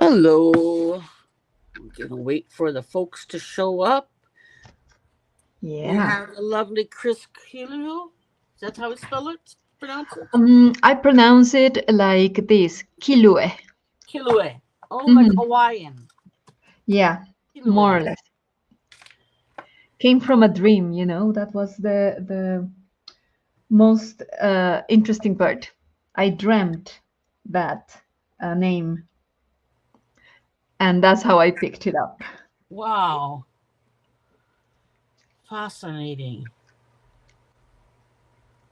Hello. I'm gonna wait for the folks to show up. We Yeah. have the lovely Chris Kilue. Is that how we spell it? Pronounce it? I pronounce it like this, Kilue. Kilue. Oh, like Hmm. Hawaiian. Yeah, more Kilue. or less. Came from a dream, you know. That was the most interesting part. I dreamt that name, and that's how I picked it up. Wow. Fascinating.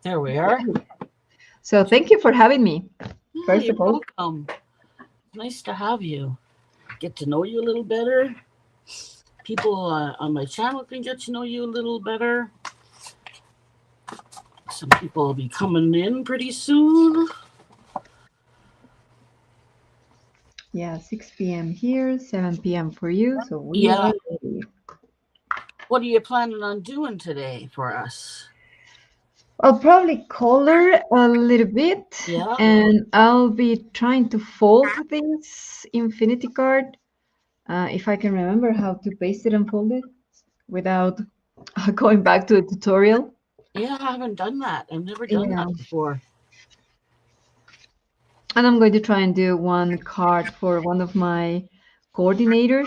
There we are. Okay. So thank you for having me. Yeah, First you're of all, welcome. Nice to have you. Get to know you a little better. People on my channel can get to know you a little better. Some people will be coming in pretty soon. yeah, 6 p.m. here, 7 p.m. for you. So we Yeah. are ready. What are you planning on doing today for us? I'll probably color a little bit, Yeah. and I'll be trying to fold this infinity card, if I can remember how to paste it and fold it without going back to a tutorial. Yeah, I haven't done that. I've never done Yeah, that before. and I'm going to try and do one card for one of my coordinators.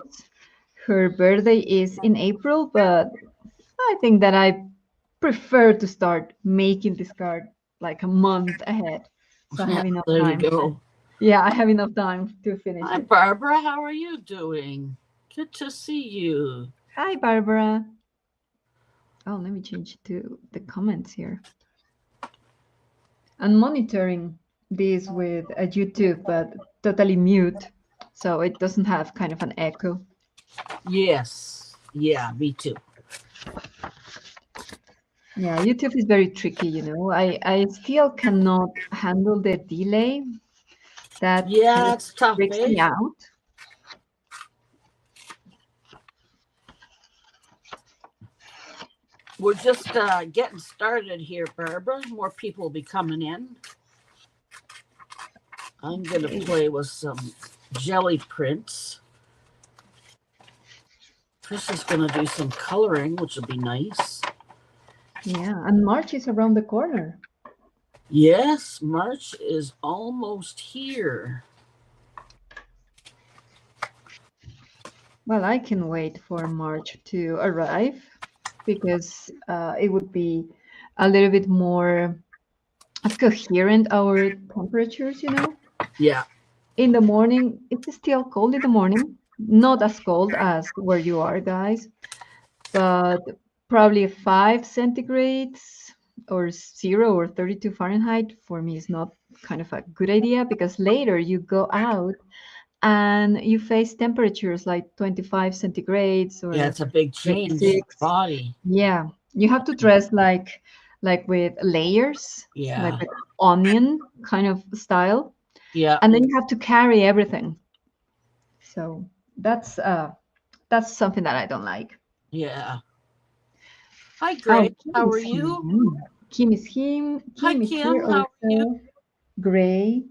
Her birthday is in April, but I think that I prefer to start making this card like a month ahead, so I Yeah, have enough there you time. go. Yeah, I have enough time to finish Hi, it. Barbara. How are you doing? Good to see you. Hi, Barbara. Oh, let me change to the comments here. I'm monitoring this with a YouTube, but totally mute, so it doesn't have kind of an echo. Yes. Yeah, me too. Yeah, YouTube is very tricky, you know. I still cannot handle the delay. That kind Yeah, of it's tough, freaks eh? me out. We're just getting started here, Barbara. More people will be coming in. I'm going to Okay. play with some jelly prints. Chris is going to do some coloring, which will be nice. Yeah, and March is around the corner. Yes, March is almost here. Well, I can wait for March to arrive because it would be a little bit more coherent, our temperatures, you know. Yeah. In the morning, it's still cold in the morning, not as cold as where you are, guys, but probably 5 centigrades or 0 or 32 Fahrenheit for me is not kind of a good idea because later you go out and you face temperatures like 25 centigrades Yeah, or it's a big change in the 26. body. Yeah, you have to dress like with layers, like Yeah. with onion kind of style, Yeah. and then you have to carry everything. So that's something that I don't like. Yeah. Hi, Oh, Greg. Kim How are is you? here. Kim is him. Hi, Kim is here Kim. How are you? also. Gray.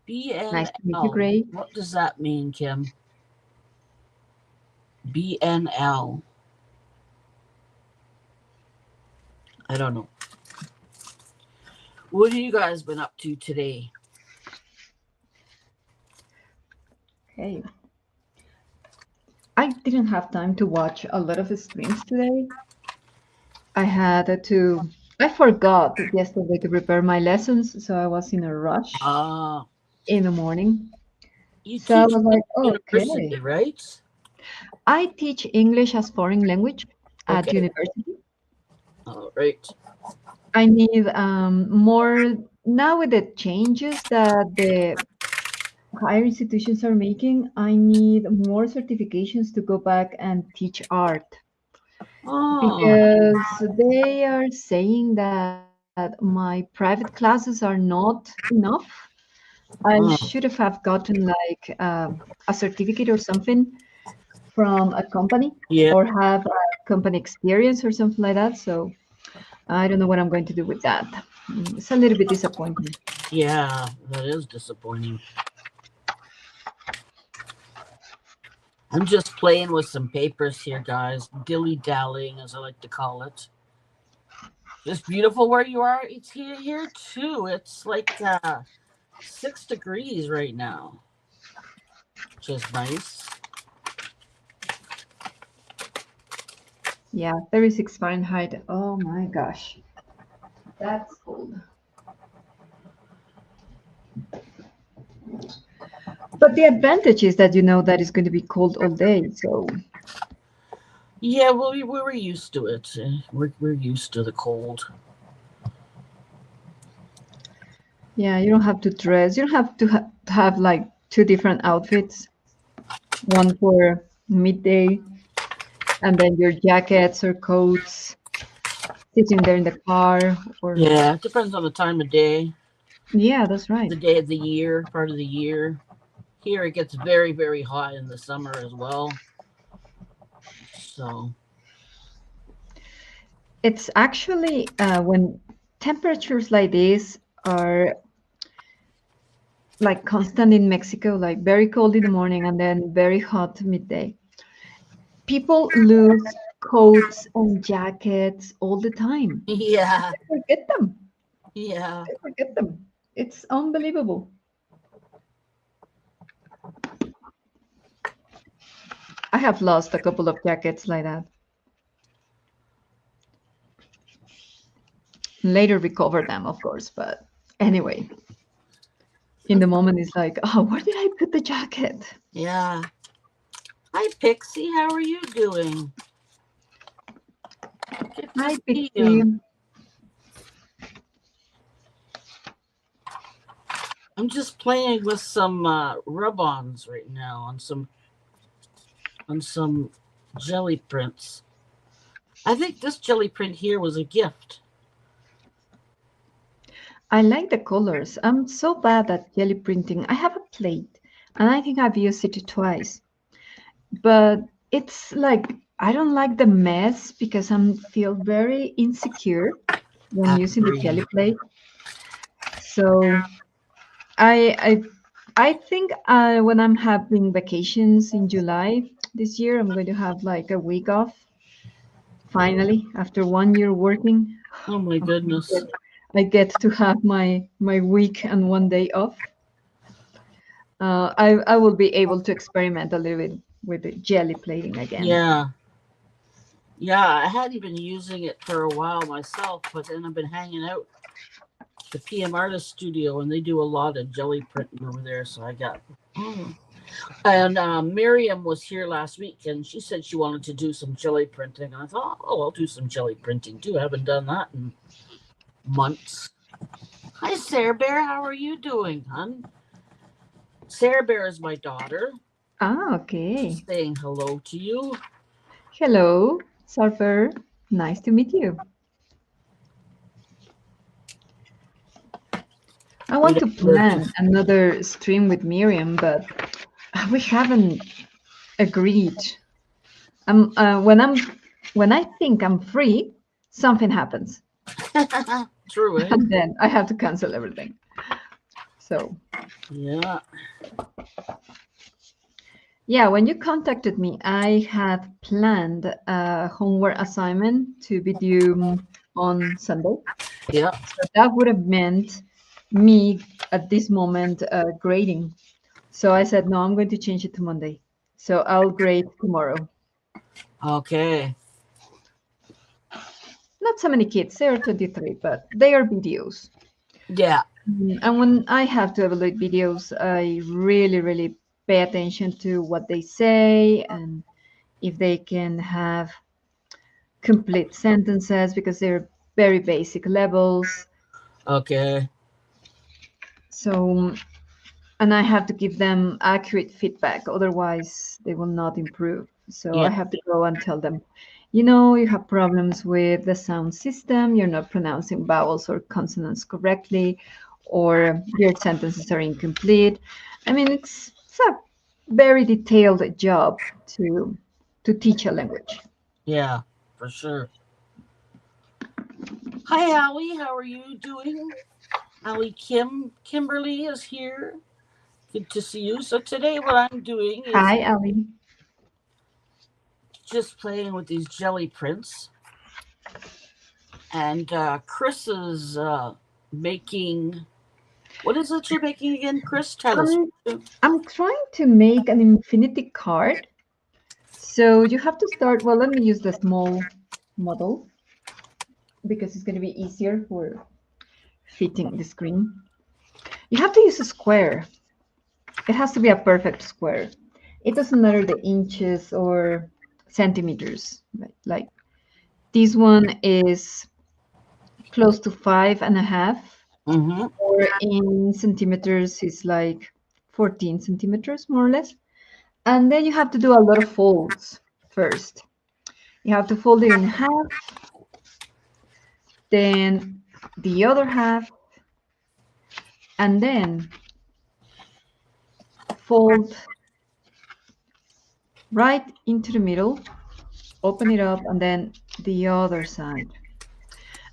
Nice to meet you, BNL. Gray. What does that mean, Kim? BNL. I don't know. What have you guys been up to today? Okay. I didn't have time to watch a lot of streams today. I forgot yesterday to prepare my lessons, so I was in a rush Uh, in the morning. you So I teach was at like, university, okay. right? I teach English as foreign language at Okay. university. All right. I need more now with the changes that the higher institutions are making. I need more certifications to go back and teach art Oh, because they are saying that my private classes are not enough. I oh, should have gotten like a certificate or something from a company yeah, or have a company experience or something like that. So I don't know what I'm going to do with that. It's a little bit disappointing. yeah. That is disappointing. I'm just playing with some papers here, guys. Dilly-dallying, as I like to call it. Just beautiful where you are. It's here too. It's like 6 degrees right now, which is nice. Yeah, 36 Fahrenheit. Oh my gosh. That's cold. But the advantage is that you know that it's going to be cold all day. So Yeah, well, we were used to it. We're used to the cold. yeah, you don't have to dress. You don't have to have like two different outfits, one for midday and then your jackets or coats sitting there in the car or Yeah, it depends on the time of day, yeah, that's right. the day of the year, part of the year. Here it gets very, very hot in the summer as well. So, It's actually when temperatures like this are like constant in Mexico, like very cold in the morning and then very hot midday. People lose coats and jackets all the time. yeah, They forget them. yeah. They forget them. It's unbelievable. I have lost a couple of jackets like that. Later recover them, of course, but anyway, in the moment it's like, oh, where did I put the jacket? Yeah. Hi, Pixie. How are you doing? Good to Hi, see Pixie. you. I'm just playing with some rub-ons right now on some jelly prints. I think this jelly print here was a gift. I like the colors. I'm so bad at jelly printing. I have a plate and I think I've used it twice, but it's like I don't like the mess because I feel very insecure when I using the agree. jelly plate. So I I think when I'm having vacations in July this year, I'm going to have like a week off. Finally, after 1 year working, Oh my goodness. I get to have my week and 1 day off. I will be able to experiment a little bit with the jelly plating again. Yeah. Yeah, I hadn't been using it for a while myself, but then I've been hanging out at the PM Artist Studio, and they do a lot of jelly printing over there. So I got. Mm. And Miriam was here last week, and she said she wanted to do some jelly printing. And I thought, oh, I'll do some jelly printing too. I haven't done that in months. Hi, Sarah Bear. How are you doing, hon? Sarah Bear is my daughter. Ah, okay. Saying hello to you. Hello, Surfer. Nice to meet you. I We want to don't plan another stream with Miriam, but we haven't agreed. When I think I'm free, something happens, True, eh? and then I have to cancel everything. So Yeah. yeah, when you contacted me, I had planned a homework assignment to be due on Sunday. Yeah. So that would have meant me at this moment grading. So I said, no, I'm going to change it to Monday. So I'll grade tomorrow. Okay. Not so many kids, they are 23, but they are videos. Yeah. And when I have to evaluate videos, I really, really pay attention to what they say and if they can have complete sentences because they're very basic levels. Okay. So, and I have to give them accurate feedback, otherwise, they will not improve. So, Yeah. I have to go and tell them, you know, you have problems with the sound system, you're not pronouncing vowels or consonants correctly, or your sentences are incomplete. I mean, it's a very detailed job to teach a language. Yeah. For sure. Hi, Allie. How are you doing? Allie Kimberly is here. Good to see you. So today, what I'm doing is Hi, Ali. just playing with these jelly prints, and Chris is making. What is it you're making again, Chris? Tell us. I'm trying to make an infinity card. So you have to start. Well, let me use the small model because it's going to be easier for fitting the screen. You have to use a square. It has to be a perfect square. It doesn't matter the inches or centimeters. Right? Like this one is close to 5.5, Mm-hmm. or in centimeters is like 14 centimeters, more or less. And then you have to do a lot of folds first. You have to fold it in half, then the other half, and then fold right into the middle, open it up, and then the other side.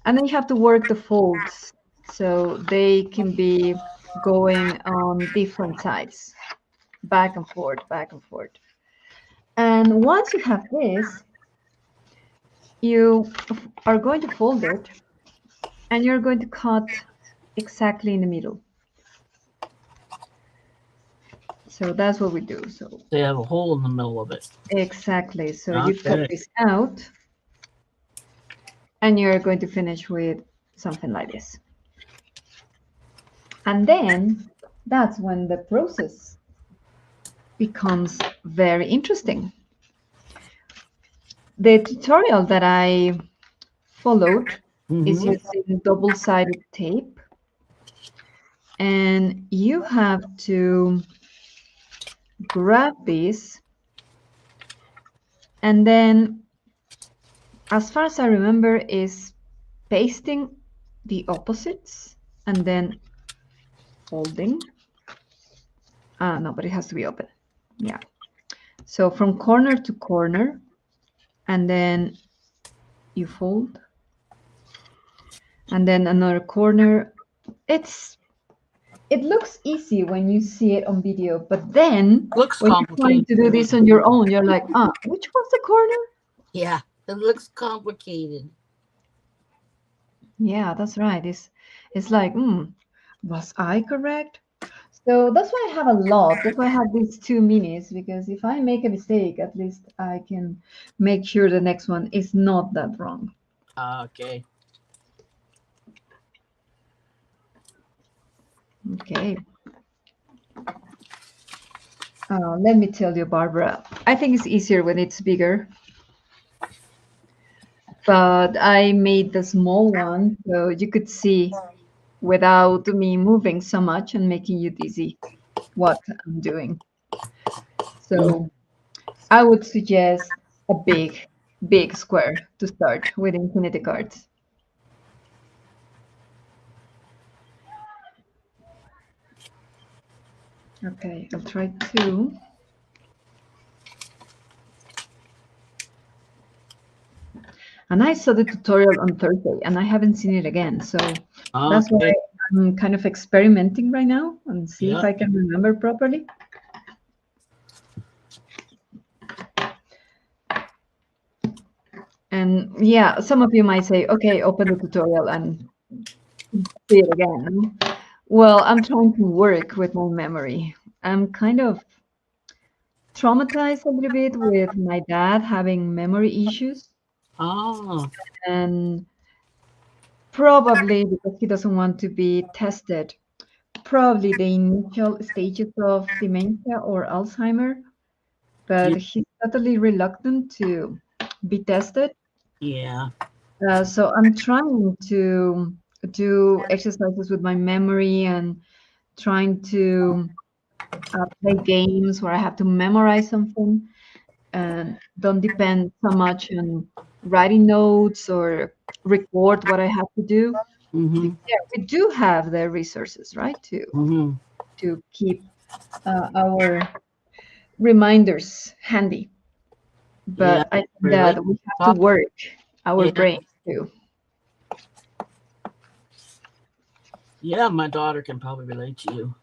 And then you have to work the folds so they can be going on different sides, back and forth, back and forth. And once you have this, you are going to fold it and you're going to cut exactly in the middle. So that's what we do. So They have a hole in the middle of it. exactly. So you cut Okay. this out and you're going to finish with something like this. And then that's when the process becomes very interesting. The tutorial that I followed is Mm-hmm. using double-sided tape, and you have to grab this, and then, as far as I remember, is pasting the opposites and then folding. No, but it has to be open. Yeah. So from corner to corner, and then you fold, and then another corner. It looks easy when you see it on video, but then Looks when you're trying complicated. to do this on your own, you're like, which was the corner? Yeah, it looks complicated. Yeah, that's right. It's like, was I correct? So that's why I have a lot. That's why I have these 2 minis, because if I make a mistake, at least I can make sure the next one is not that wrong. Okay. Okay. Let me tell you, Barbara, I think it's easier when it's bigger, but I made the small one so you could see without me moving so much and making you dizzy what I'm doing. So I would suggest a big square to start with infinity cards. Okay, I'll try 2. And I saw the tutorial on Thursday and I haven't seen it again. So that's why Okay. I'm kind of experimenting right now and see if Yeah. I can remember properly. And yeah, some of you might say, okay, open the tutorial and see it again. Well, I'm trying to work with my memory. I'm kind of traumatized a little bit with my dad having memory issues, Oh. and probably because he doesn't want to be tested, probably the initial stages of dementia or Alzheimer, but Yeah. he's totally reluctant to be tested. Yeah. So I'm trying to do exercises with my memory and trying to play games where I have to memorize something and don't depend so much on writing notes or record what I have to do. Mm-hmm. Because, yeah, we do have the resources, right, Mm-hmm. to keep our reminders handy. Yeah. But I think Relate. that we have to work our Yeah. brains too. Yeah. My daughter can probably relate to you.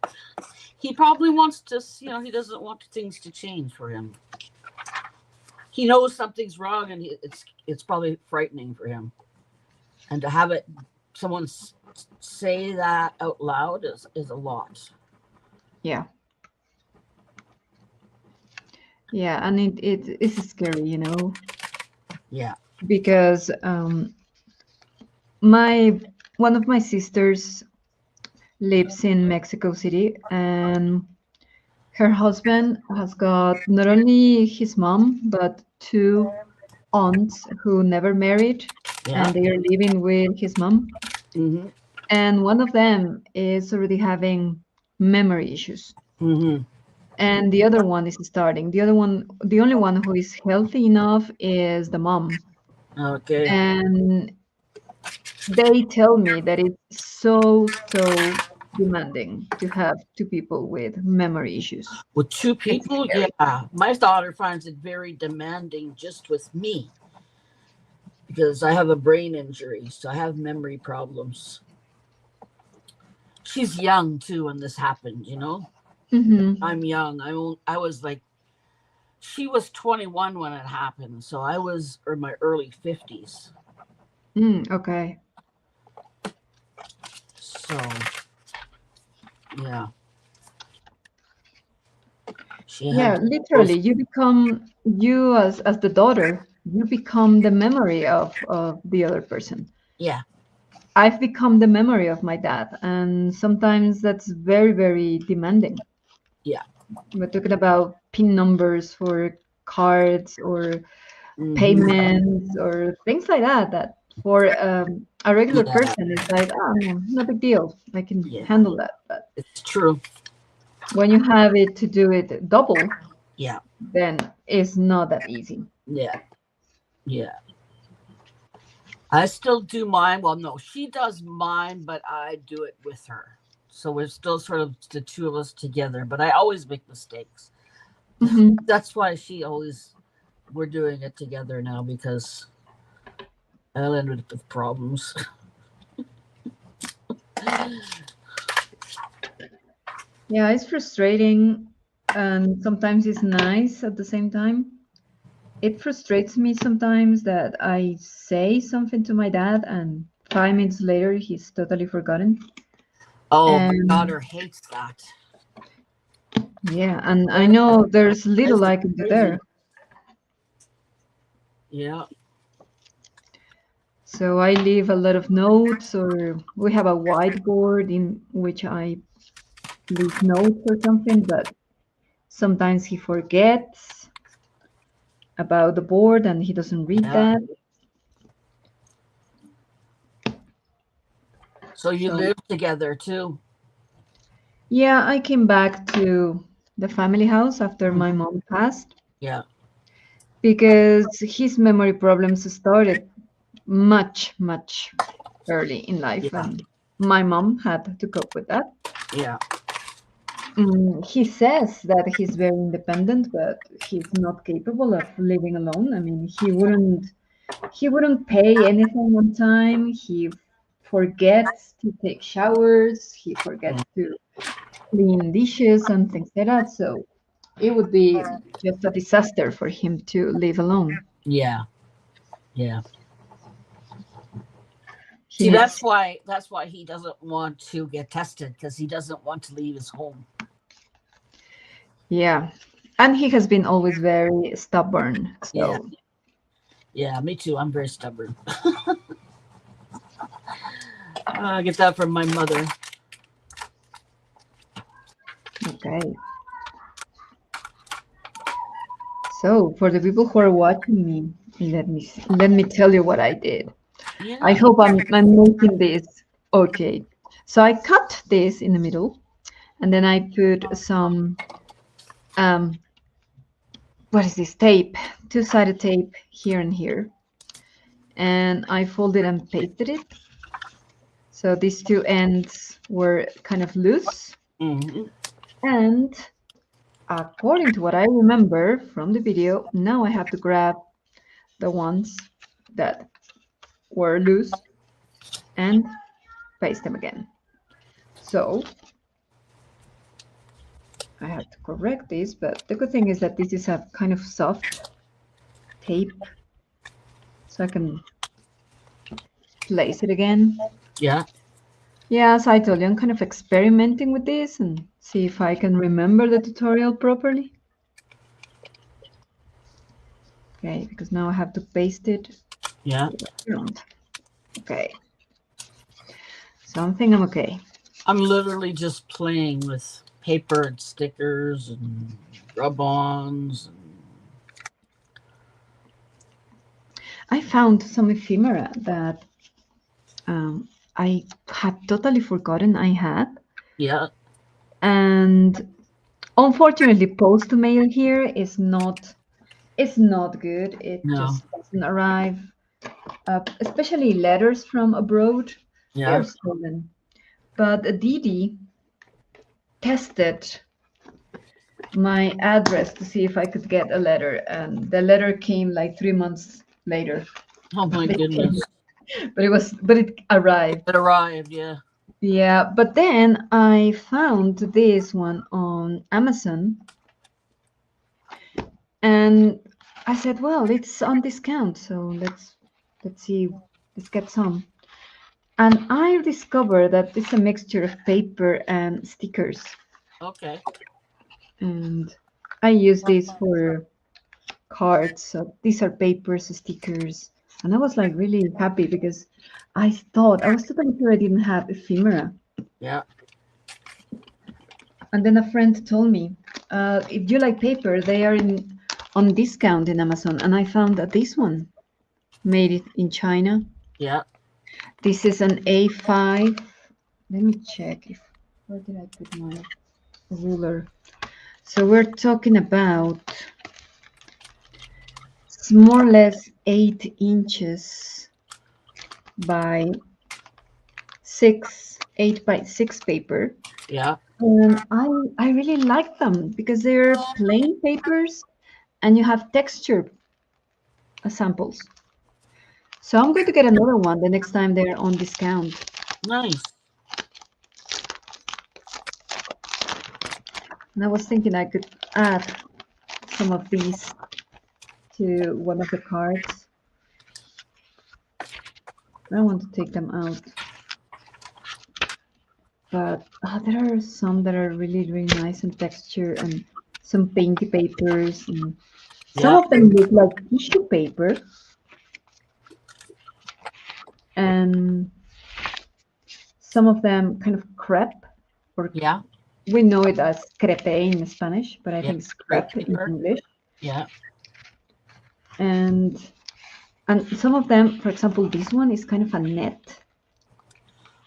He probably wants to. He doesn't want things to change for him. he knows something's wrong, and it's probably frightening for him. And to have someone say that out loud is a lot. Yeah. Yeah, and it's scary, you know, Yeah. because my one of my sisters lives in Mexico City, and her husband has got not only his mom but two aunts who never married, Yeah. and they are living with his mom. Mm-hmm. And one of them is already having memory issues. Mm-hmm. And the other one is starting. The only one who is healthy enough is the mom. Okay. And they tell me that it's so demanding to have two people with memory issues. With two It's people, scary. yeah. My daughter finds it very demanding just with me because I have a brain injury, so I have memory problems. She's young too when this happened, you know. Hmm. I'm young. I was like, she was 21 when it happened, so I was in my early 50s. Okay. So yeah, she Yeah, had both. literally, you as the daughter, you become the memory of the other person. Yeah, I've become the memory of my dad, and sometimes that's very demanding. yeah. We're talking about PIN numbers for cards or Hmm. payments or things like that. That for a regular Yeah, person is like, oh, no big deal. I can yeah. handle that. But It's true. when you have it to do it double, Yeah, then it's not that easy. yeah, yeah. I still do mine. Well, no, she does mine, but I do it with her. So we're still sort of the two of us together, but I always make mistakes. Hmm. That's why we're doing it together now because I'll end up with problems. Yeah, it's frustrating and sometimes it's nice at the same time. It frustrates me sometimes that I say something to my dad and 5 minutes later he's totally forgotten. Oh, my And daughter hates that. yeah, and I Oh, know there's drives little me I can do crazy. there. Yeah. So I leave a lot of notes, or we have a whiteboard in which I leave notes or something, but sometimes he forgets about the board and he doesn't read Yeah. that. So you So live together too. yeah, I came back to the family house after my Mhm. mom passed Yeah. because his memory problems started much early in life, Yeah. and my mom had to cope with that. Yeah. He says that he's very independent, but he's not capable of living alone. I mean, he wouldn't pay anything on time. He forgets to take showers. He forgets to clean dishes and things like that. So it would be just a disaster for him to live alone. Yeah. Yeah. He See, needs, that's why he doesn't want to get tested because he doesn't want to leave his home. yeah. And he has been always very stubborn. Yeah. So Yeah. Me too. I'm very stubborn. I get that from my mother. okay. So for the people who are watching me, let me tell you what I did. I Yeah. hope I'm making this okay. So I cut this in the middle, and then I put some um what is this tape, two-sided tape here and here, and I folded and pasted it. So these two ends were kind of loose, Hmm. and according to what I remember from the video, now I have to grab the ones that were loose and paste them again. So I have to correct this, but the good thing is that this is a kind of soft tape so I can place it again. Yeah. Yeah, as I told you, I'm kind of experimenting with this and see if I can remember the tutorial properly. Okay, because now I have to paste it Yeah. around. Okay. So I think I'm okay. I'm literally just playing with paper and stickers and rub-ons. I found some ephemera that I had totally forgotten I had. Yeah. And unfortunately, post mail here is not it's not good. It No. just doesn't arrive. Especially letters from abroad, they're Yeah. stolen. But Didi tested my address to see if I could get a letter, and the letter came like 3 months later. Oh my goodness. But it arrived. It arrived. Yeah. Yeah, but then I found this one on Amazon, and I said, well, it's on discount, so let's see, let's get some. And I discovered that it's a mixture of paper and stickers. Okay. And I use these for cards. So these are papers, stickers. And I was like really happy because I was totally sure I didn't have ephemera. Yeah. And then a friend told me, if you like paper, they are on discount in Amazon. And I found that this one made it in China. Yeah. This is an A5. Let me check if where did I put my ruler? So we're talking about it's more or less 8 inches by 8 by 6 paper. Yeah. And I really like them because they're plain papers and you have texture samples. So I'm going to get another one the next time they're on discount. Nice. And I was thinking I could add some of these to one of the cards. I want to take them out. But there are some that are really, really nice in texture and some painty papers. And some Yeah. of them look like tissue paper. And some of them kind of crepe, or Yeah. we know it as crepe in Spanish, but I Yeah. think it's Crepe crepe in paper. English. Yeah. And some of them, for example, this one is kind of a net.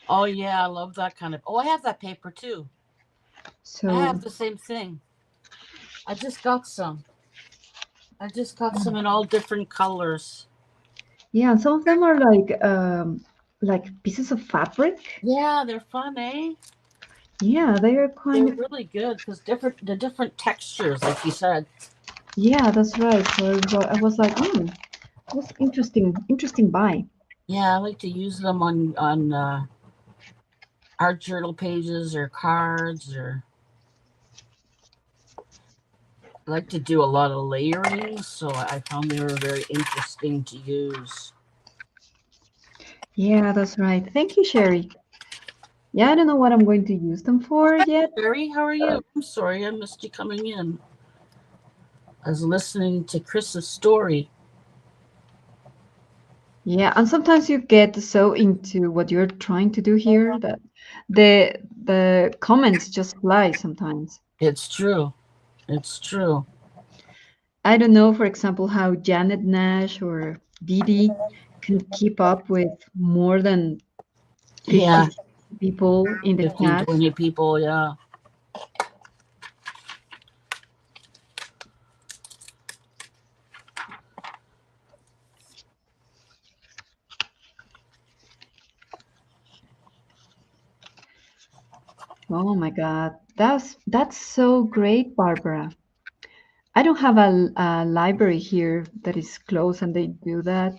Oh yeah, I love that kind of. Oh, I have that paper too. I So have the same thing. I just got some. I just got some in all different colors. yeah, and some of them are like pieces of fabric. Yeah, they're fun, eh? Yeah, they are They're kind of. really good because the different textures, like you said. Yeah, that's right. So I was like, that's interesting buy. Yeah, I like to use them on art journal pages or cards, or I like to do a lot of layering, so I found they were very interesting to use. Yeah, that's right. Thank you, Sherry. Yeah, I don't know what I'm going to use them for yet. Barry, how are you? I'm sorry I missed you coming in. I was listening to Chris's story. Yeah, and sometimes you get so into what you're trying to do here that the comments just fly sometimes. It's true. It's true. I don't know, for example, how Janet Nash or Didi can keep up with more than 50 Yeah, people in the 15, chat. 20 people. Yeah. Oh my God, that's so great, Barbara. I don't have a library here that is close and they do that.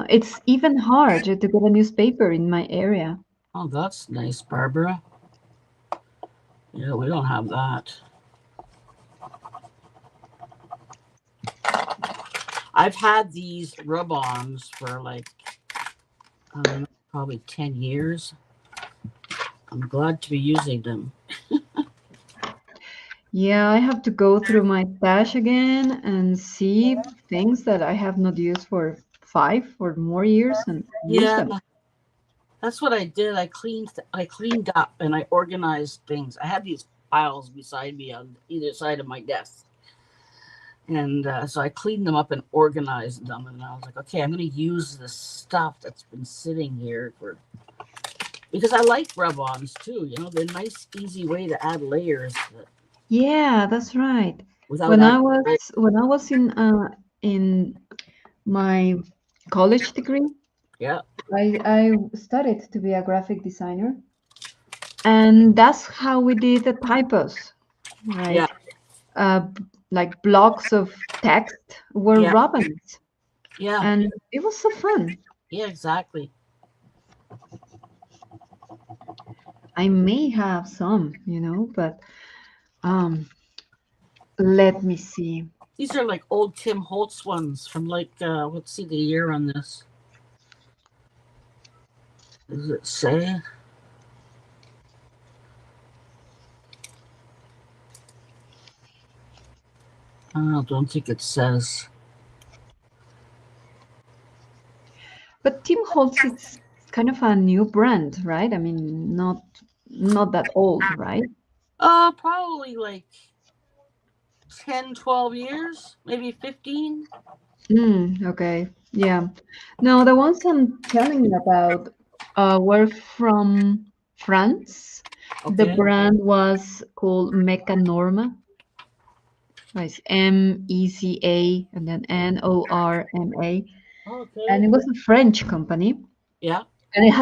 It's even hard to get a newspaper in my area. Oh, that's nice, Barbara. Yeah, we don't have that. I've had these rub-ons for like, I don't know, probably 10 years. I'm glad to be using them. Yeah, I have to go through my stash again and see things that I have not used for 5 or more years and use Yeah, them. that's what I did. I cleaned up and I organized things. I had these piles beside me on either side of my desk. And so I cleaned them up and organized them. And I was like, okay, I'm going to use this stuff that's been sitting here for, because I like rub-ons too. You know, they're a nice, easy way to add layers Yeah, that's right. without When I adding. was when I was in my college degree, Yeah, I studied to be a graphic designer, and that's how we did the typos, yeah, right? Like blocks of text were yeah, ribbons, yeah, and it was so fun. yeah, exactly. I may have some, but um, let me see. These are like old Tim Holtz ones from like, let's see the year on this. Does it say? I don't think it says. But Tim Holtz, it's kind of a new brand, right? I mean, not that old, right? Probably like 10, 12 years, maybe 15. Okay, yeah. No, the ones I'm telling you about were from France. The Okay. brand was called Mecanorma. It's MECA and then NORMA, and Okay. it was a French company. Yeah. And it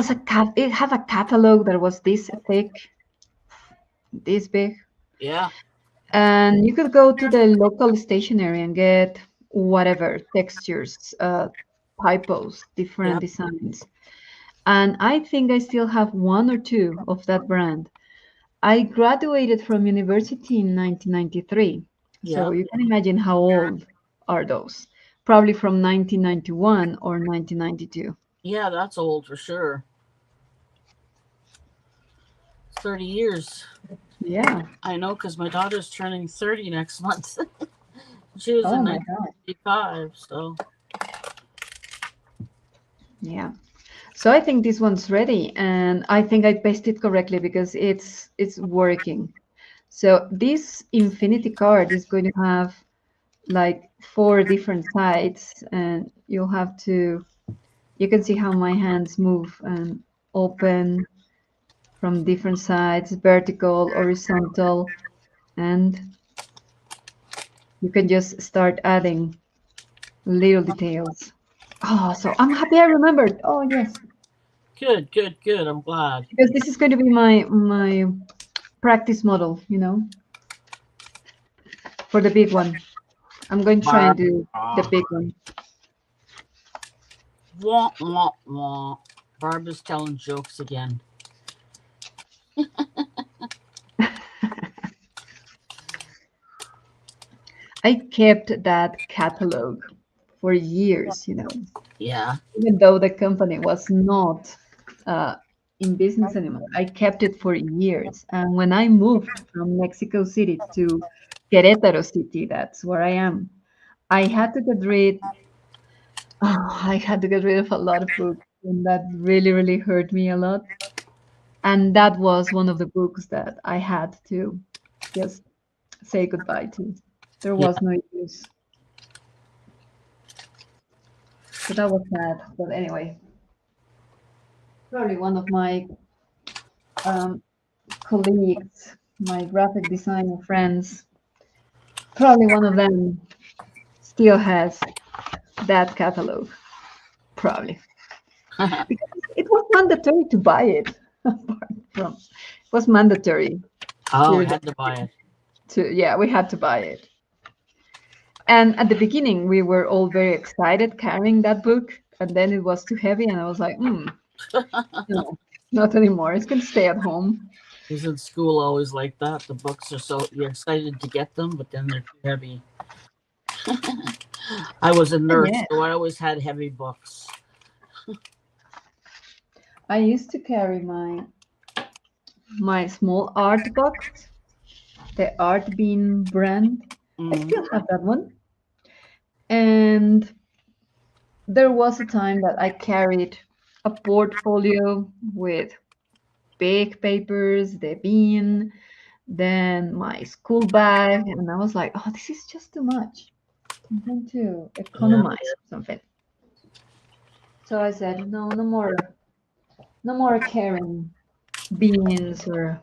had a catalog that was this thick, this big, Yeah. and you could go to the local stationery and get whatever textures, typos, Yeah. different designs. And I think I still have one or two of that brand. I graduated from university in 1993, so Yeah. you can imagine how old are those. Probably from 1991 or 1992. Yeah. That's old for sure. 30 years. Yeah. I know because my daughter's turning 30 next month. She was Oh in my God. 1995. So, Yeah. So I think this one's ready, and I think I pasted it correctly because it's working. So this infinity card is going to have like 4 different sides, and you can see how my hands move and open from different sides, vertical, horizontal, and you can just start adding little details. Oh, so I'm happy I remembered. Oh yes, good, good, good. I'm glad. because this is going to be my practice model, for the big one. I'm going to try and do the big one. Wah, wah, wah. Barbara's telling jokes again. I kept that catalog for years, Yeah. even though the company was not uh, in business anymore. I kept it for years. And when I moved from Mexico City to Querétaro City, that's where I am, I had to get rid. I had to get rid of a lot of books, and that really, really hurt me a lot. And that was one of the books that I had to just say goodbye to. There Yeah. was no use. So that was sad. But anyway, probably one of my um, colleagues, my graphic designer friends, probably one of them still has that catalog. Probably. Because it was mandatory to buy it. Apart from, it was mandatory Oh, I during had to buy it. yeah, we had to buy it. And at the beginning, we were all very excited carrying that book, and then it was too heavy, and I was like, no, not anymore. It's going to stay at home. He's in school always like that. The books are so you're excited to get them, but then they're too heavy. I was a nurse, Yeah. so I always had heavy books. I used to carry my small art box, the Art Bean brand. I Mm, still have that one. And there was a time that I carried a portfolio with big papers, the bean, then my school bag, and I was like, oh, this is just too much. I'm going to yeah, economize or something. So I said, no, no more, no more carrying beans or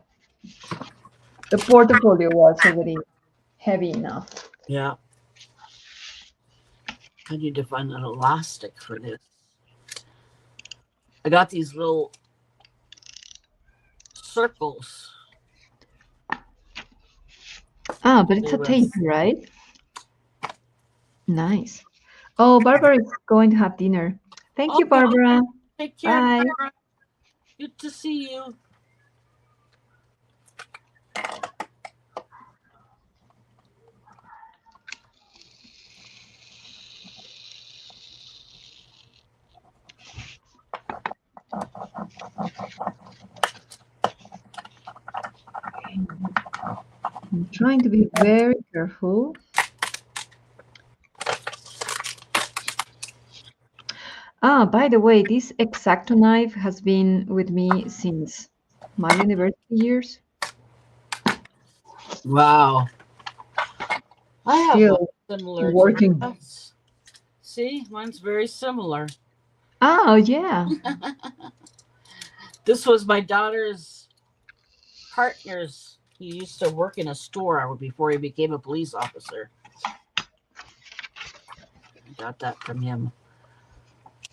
the portfolio was already heavy enough. yeah. I need to find an elastic for this. I got these little circles. Ah, but it's Play a with. tape, right? Nice. Oh, Barbara is going to have dinner. Thank you, Okay, Barbara. take care, Bye. Barbara. Good to see you. I'm trying to be very careful. Ah, by the way, this X-Acto knife has been with me since my university years. Wow. I have one Still similar to working. that. See, mine's very similar. Oh, yeah. This was my daughter's partner's. He used to work in a store before he became a police officer. I got that from him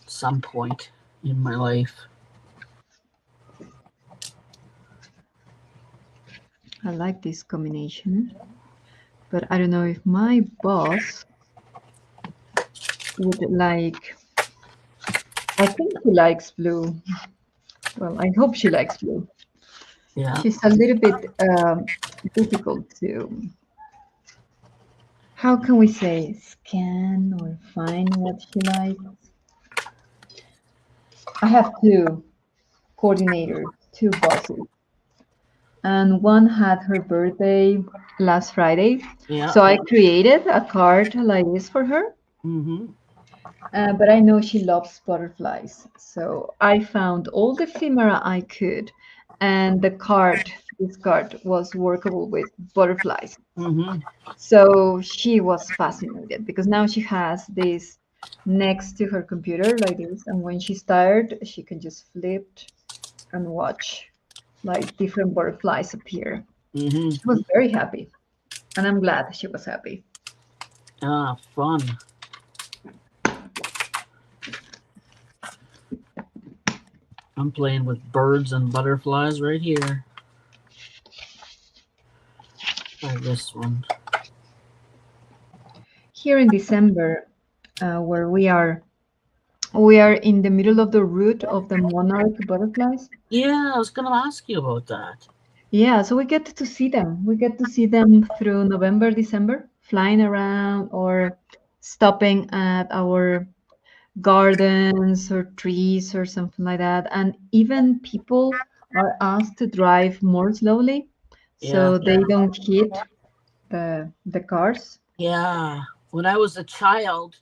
at some point in my life. I like this combination, but I don't know if my boss would like. I think she likes blue. Well, I hope she likes blue. Yeah. She's a little bit difficult to, how can we say, scan or find what she likes. I have two coordinators, two bosses, and one had her birthday last Friday. Yeah. So I created a card like this for her. Mm-hmm. But I know she loves butterflies. So I found all the ephemera I could, and this card was workable with butterflies. Mm-hmm. So she was fascinated because now she has this next to her computer like this, and when she's tired, she can just flip and watch like different butterflies appear. Mm-hmm. She was very happy, and I'm glad she was happy. Ah, fun. I'm playing with birds and butterflies right here. Try this one. Here in December, where we are in the middle of the route of the monarch butterflies. Yeah, I was going to ask you about that. Yeah, so we get to see them. We get to see them through November, December, flying around or stopping at our gardens or trees or something like that. And even people are asked to drive more slowly Yeah. so they don't hit the cars. Yeah. When I was a child,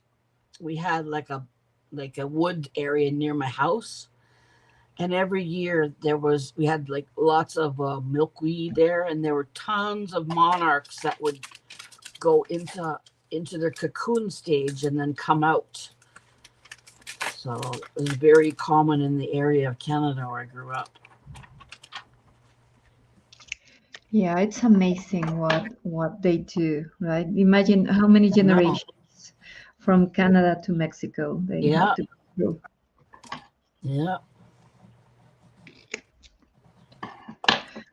we had like a wood area near my house, and every year we had like lots of milkweed there, and there were tons of monarchs that would go into their cocoon stage and then come out. So it was very common in the area of Canada where I grew up. Yeah, it's amazing what they do, right? Imagine how many No. generations from Canada to Mexico they Yeah. had to go through. Yeah.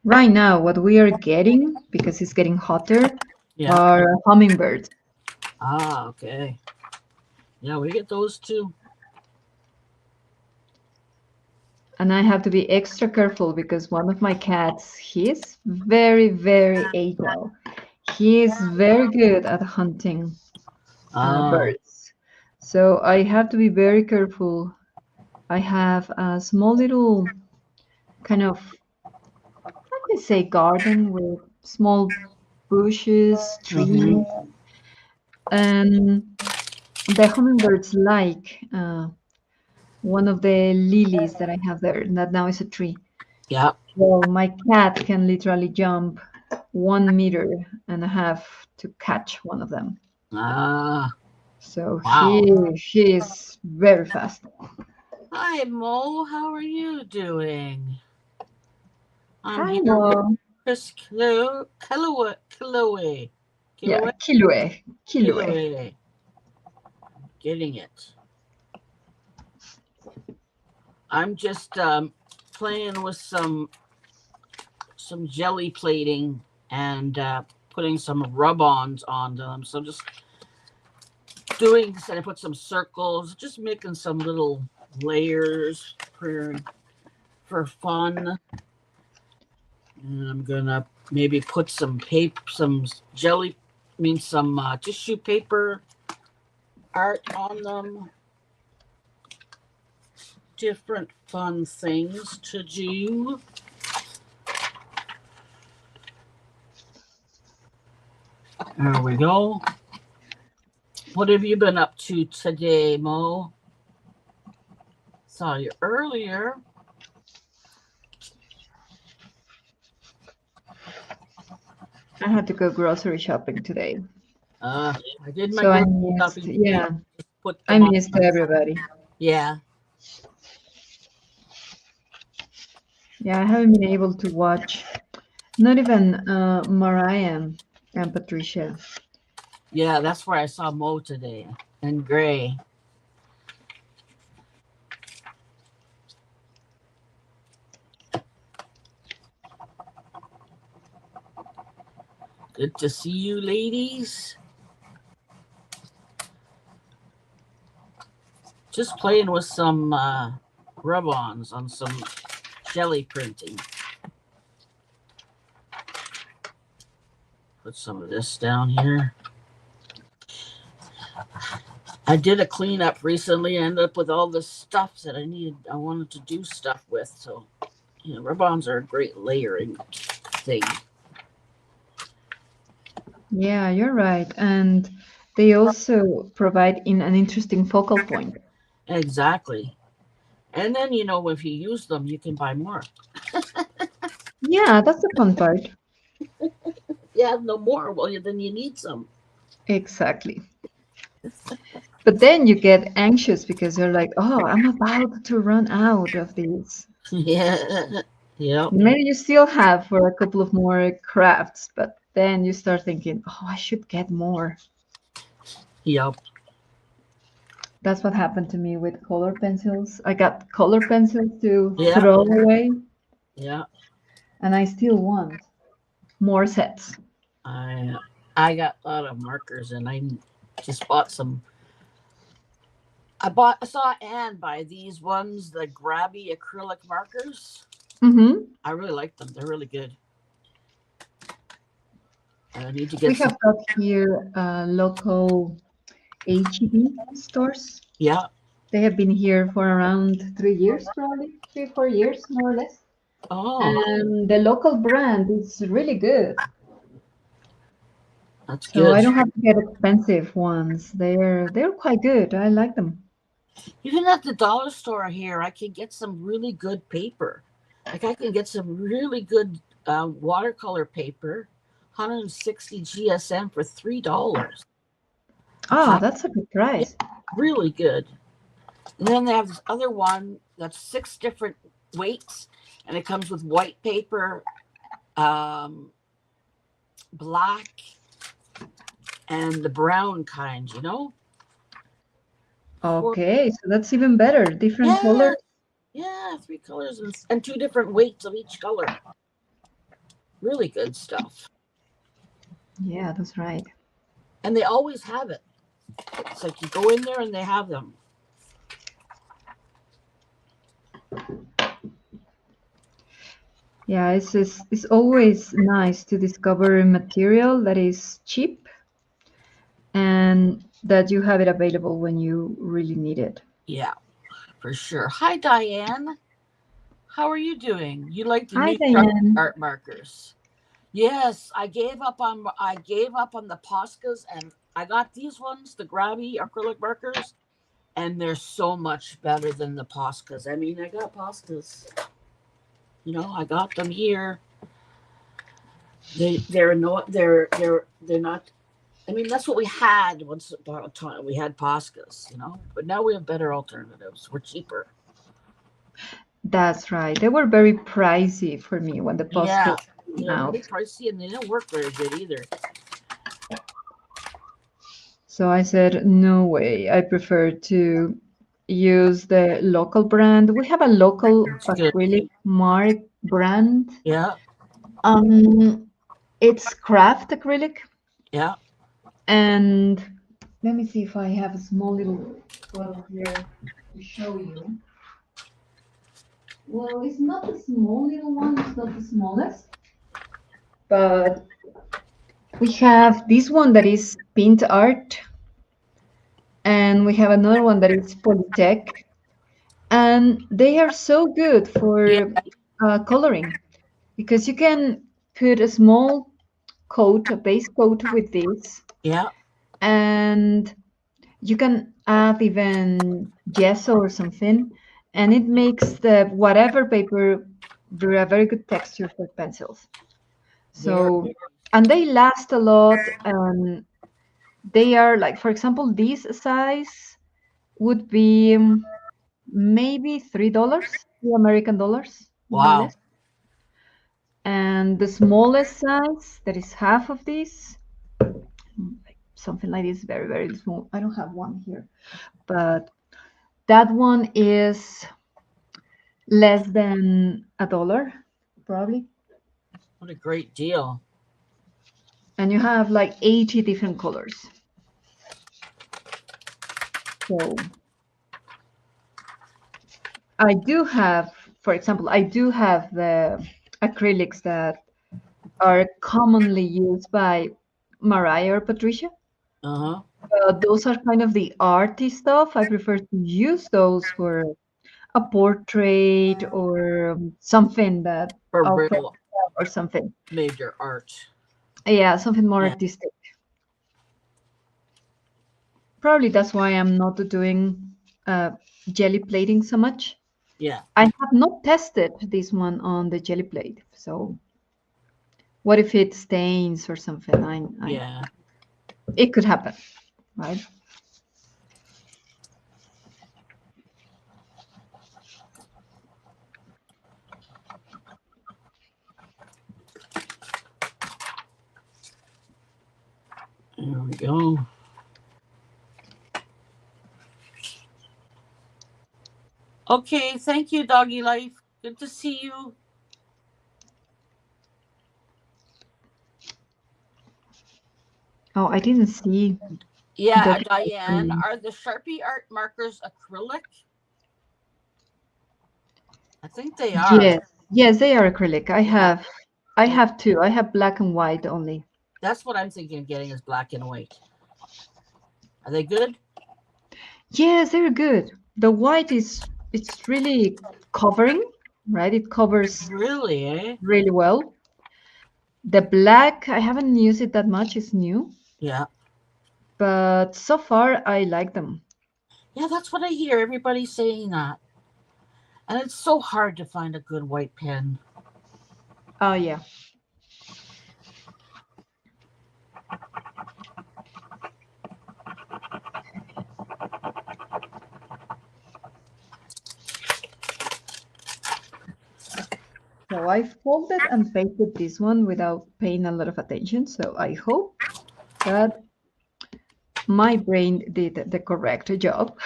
Right now, what we are getting, because it's getting hotter, Yeah. are hummingbirds. Ah, okay. Yeah, we get those too. And I have to be extra careful because one of my cats, he's very, very agile. He is very good at hunting Ah, birds. So I have to be very careful. I have a small little kind of, I can say, garden with small bushes, trees, Mm-hmm. and the hummingbirds like one of the lilies that I have there. That now is a tree. Yeah. Well, my cat can literally jump 1 meter and a half to catch one of them. Ah, So wow. he is very fast. Hi, Mo. How are you doing? I'm Hi, here with Mo. Chris Kilue. Yeah, Kilue? Kilue. Kilue. Kilue. Getting it. I'm just playing with some jelly plating and putting some rub-ons onto them. So just doing this, and I put some circles, just making some little layers for fun. And I'm gonna maybe put some paper, some jelly, I mean some tissue paper art on them. Different fun things to do. There we go. What have you been up to today, Mo? Saw you earlier. I had to go grocery shopping today. I did my So I grocery missed, shopping today. yeah, Just put I them on. missed everybody. Yeah. Yeah, I haven't been able to watch, not even Mariah and Patricia. Yeah, that's where I saw Mo today. And Gray. Good to see you, ladies. Just playing with some rub-ons on some jelly printing. Put some of this down here. I did a cleanup recently. I ended up with all the stuff that I wanted to do stuff with. So, rub-ons are a great layering thing. Yeah, you're right. And they also provide in an interesting focal point. Exactly. And then, if you use them, you can buy more. Yeah, that's the fun part. You have no more, well, then you need some. Exactly. But then you get anxious because you're like, oh, I'm about to run out of these. Yeah. Yep. Maybe you still have for a couple of more crafts, but then you start thinking, oh, I should get more. Yep. That's what happened to me with color pencils. I got color pencils to Yeah. throw away, Yeah. and I still want more sets. I I got a lot of markers, and I just bought some. I saw Anne buy these ones, the grabby acrylic markers. Hmm. I really like them. They're really good. I need to We get some. have got here local HEB stores. Yeah. They have been here for around 3 years, probably 3, 4 years, more or less. Oh, And the local brand is really good. that's So good. I don't have to get expensive ones. They're quite good. I like them. Even at the dollar store here, I can get some really good paper. Like I can get some really good watercolor paper, 160 GSM for $3. Ah, Hot, that's a good yeah, price. really good. And then they have this other one that's 6 different weights, and it comes with white paper, um, black, and the brown kind. Four, Okay, so that's even better. Different yeah, colors. yeah, 3 colors and 2 different weights of each color. Really good stuff. Yeah, that's right. And they always have it. It's like you go in there and they have them. Yeah, it's always nice to discover a material that is cheap and that you have it available when you really need it. Yeah, for sure. Hi, Diane. How are you doing? You like the Hi, new Sharpie Diane. art markers? Yes, I gave up on the Poscas, and I got these ones, the Grabby acrylic markers, and they're so much better than the Poscas. I mean, I got Poscas. I got them here. They're not. I mean, that's what we had once upon a time. We had Poscas, but now we have better alternatives. We're cheaper. That's right. They were very pricey for me when the Yeah, Postcos came they're really out. pricey and they don't work very good either. So I said, no way. I prefer to use the local brand. We have a local It's good. acrylic mark brand. Yeah, Um, it's craft acrylic. yeah. And let me see if I have a small little bottle here to show you. Well, it's not the small little one, it's not the smallest, but we have this one that is Paint Art, and we have another one that is Polytech, and they are so good Yeah, for coloring because you can put a small coat, a base coat with this, yeah. and you can add even gesso or something, and it makes the whatever paper a very good texture for pencils. Very. So, and they last a lot. They are like, for example, this size would be maybe $3, $3 American, more or Wow. less. And the smallest size, that is half of this, something like this, very, very small. I don't have one here, but that one is less than $1, probably. What a great deal. And you have like 80 different colors. So I do have, for example, I do have the acrylics that are commonly used by Mariah or Patricia. Uh huh. Those are kind of the arty stuff. I prefer to use those for a portrait or something that For our friends real have or something. major art. Yeah, something more Yeah. artistic. Probably that's why I'm not doing jelly plating so much. Yeah. I have not tested this one on the jelly plate. So what if it stains or something? Yeah. It could happen, right? There we go. Okay. Thank you, Doggy Life. Good to see you. Oh, I didn't see Yeah, Dr. Diane. Are the Sharpie art markers acrylic? I think they are. Yes, yes, they are acrylic. Yeah. I Yeah. have two. I have black and white only. That's what I'm thinking of getting is black and white. Are they good? Yes, they're good. The white is it's really covering, right? It covers Really, eh? really well. The black, I haven't used it that much. It's new, Yeah. but so far I like them. Yeah, that's what I hear. Everybody saying that. And it's so hard to find a good white pen. Oh yeah. So I folded and pasted this one without paying a lot of attention. So I hope that my brain did the correct job.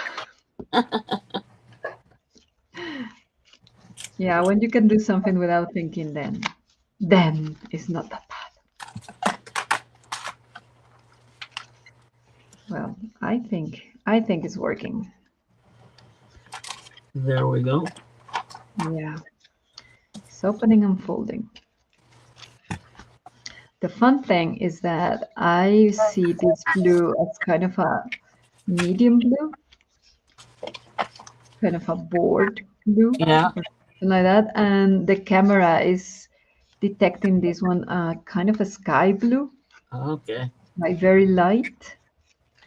Yeah, when you can do something without thinking, then it's not that bad. Well, I think it's working. There we go. Yeah, it's opening and folding. The fun thing is that I see this blue as kind of a medium blue, kind of a board blue, Yeah. or something like that. And the camera is detecting this one kind of a sky blue, Okay. like very light.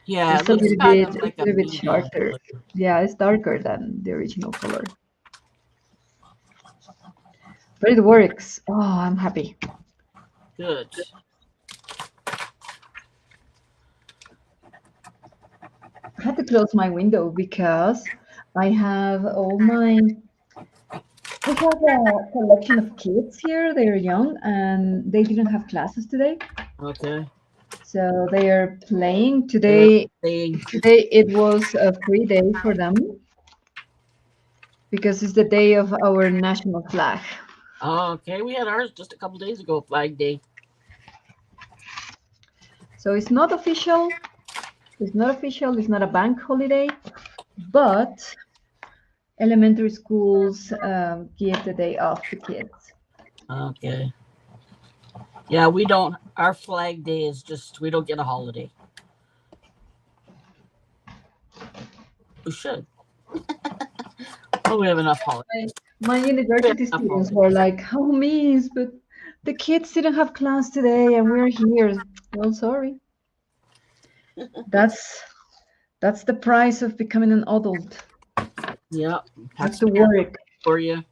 Yeah, it It's a looks little kind bit, of it's like a a little bit medium shorter. blue. Yeah, it's darker than the original color. But it works. Oh, I'm happy. Good. I had to close my window because I have all my. We have a collection of kids here. They're young and they didn't have classes today. Okay. So they are playing They're today. saying, Today it was a free day for them because it's the day of our national flag. oh, okay, we had ours just a couple days ago, Flag Day. So it's not official. It's not official. It's not a bank holiday, but elementary schools give the day off to kids. Okay. Yeah, we don't. Our Flag Day is just we don't get a holiday. We should. Oh, we have enough holidays. My We have university enough students were holidays. like, "Oh, miss, but the kids didn't have class today, and we're here." Well, sorry. That's that's the price of becoming an adult. Yeah, You have that's to parent work. for you.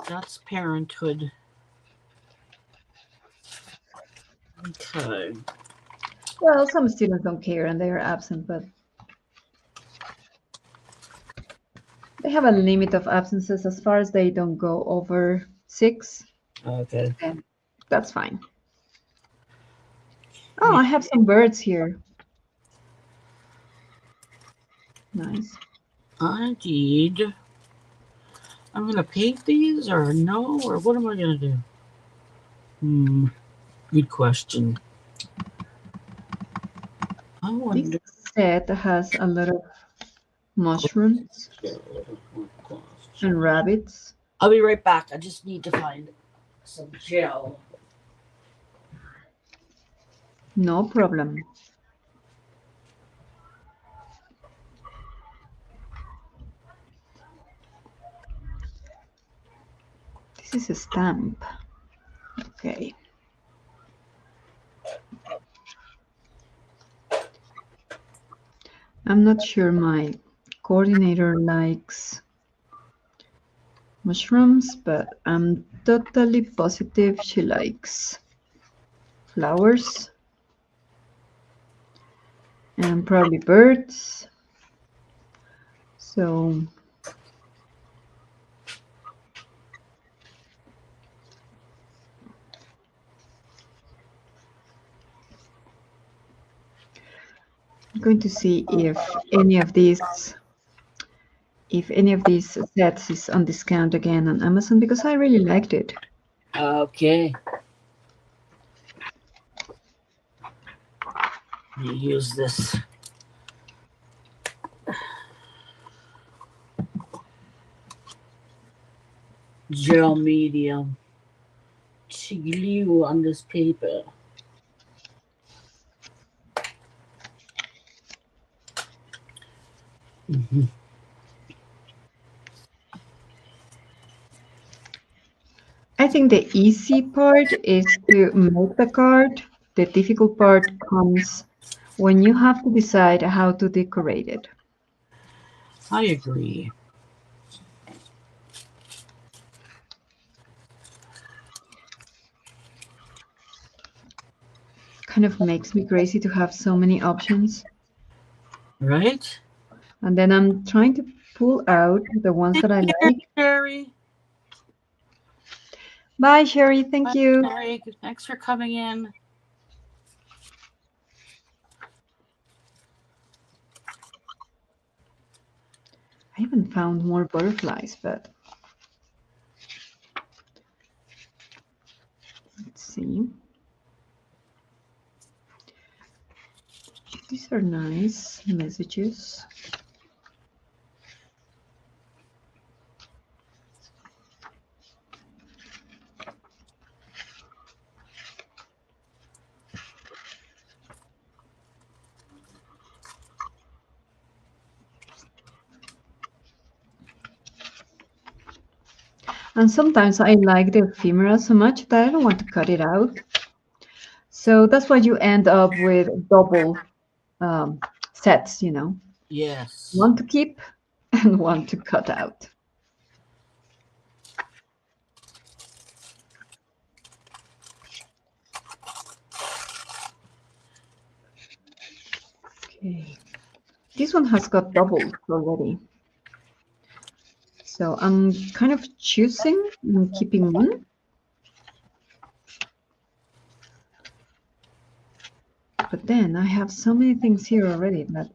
That's parenthood. Okay. Well, some students don't care and they are absent, but they have a limit of absences as far as they don't go over 6. Okay. And that's fine. Oh, I have some birds here. Nice. I need. I'm gonna paint these or no, or what am I gonna do? Good question. I This wonder. set has a lot of mushrooms and rabbits. I'll be right back. I just need to find some gel. No problem. This is a stamp. Okay. I'm not sure my coordinator likes mushrooms, but I'm totally positive she likes flowers and probably birds. So I'm going to see if any of these sets is on discount again on Amazon because I really liked it. Okay. You use this gel medium to glue on this paper. Mhm. I think the easy part is to make the card. The difficult part comes when you have to decide how to decorate it. I agree. Kind of makes me crazy to have so many options. Right? And then I'm trying to pull out the ones that I Here, like. Sherry. Bye, Sherry. Thank Bye, you. Sherry. Thanks for coming in. I haven't found more butterflies, but let's see. These are nice messages. And sometimes I like the ephemera so much that I don't want to cut it out. So that's why you end up with double sets, you know. Yes. One to keep and one to cut out. Okay. This one has got doubles already. So I'm kind of choosing and keeping one. But then I have so many things here already that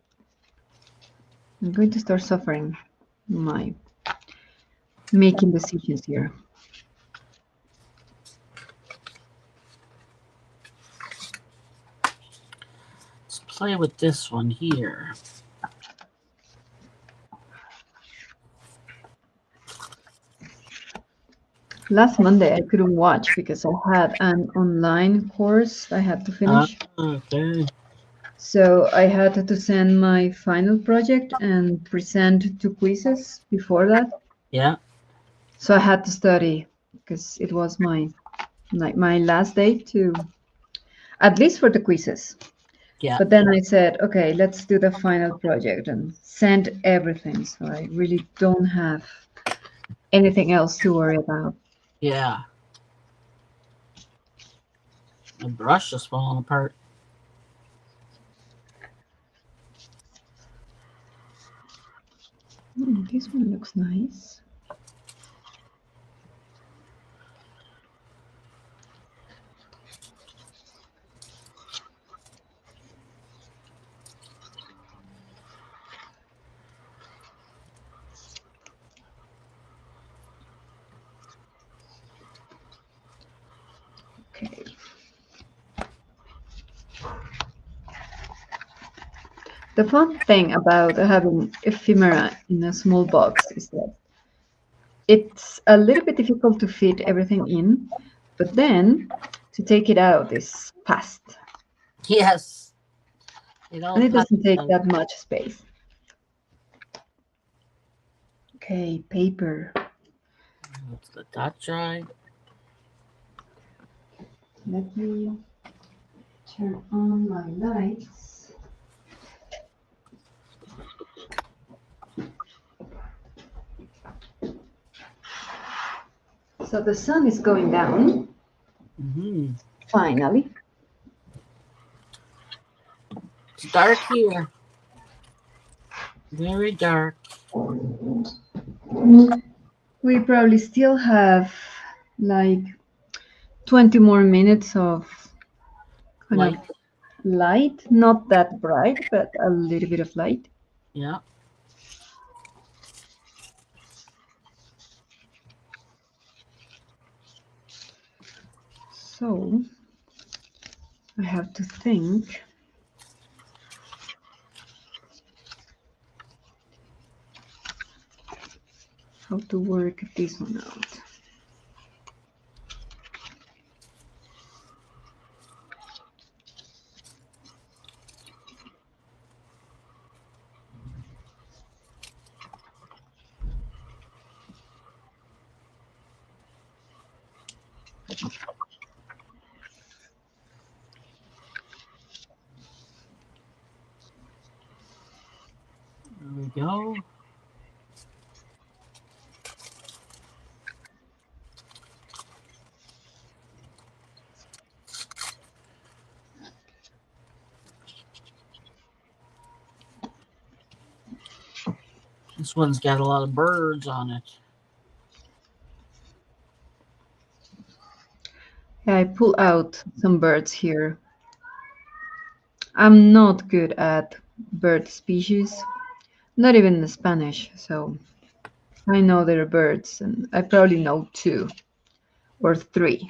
I'm going to start suffering my making decisions here. Let's play with this one here. Last Monday I couldn't watch because I had an online course I had to finish. Okay. So I had to send my final project and present two quizzes before that. Yeah. So I had to study because it was my my last day to, at least for the quizzes. Yeah. But then I said, okay, let's do the final project and send everything. So I really don't have anything else to worry about. Yeah. My brush is falling apart. This one looks nice. Okay. The fun thing about having ephemera in a small box is that it's a little bit difficult to fit everything in, but then to take it out is fast. Yes. It And all it packed doesn't take out. that much space. Okay, paper. Let's let that dry. Let me turn on my lights. So the sun is going down, Mm-hmm. finally. It's dark here. Very dark. We probably still have like 20 more minutes of kind of Light. light, not that bright, but a little bit of light. Yeah. So I have to think how to work this one out. There we go. This one's got a lot of birds on it. Yeah, I pull out some birds here. I'm not good at bird species, not even in Spanish, so I know there are birds, and I probably know two or three.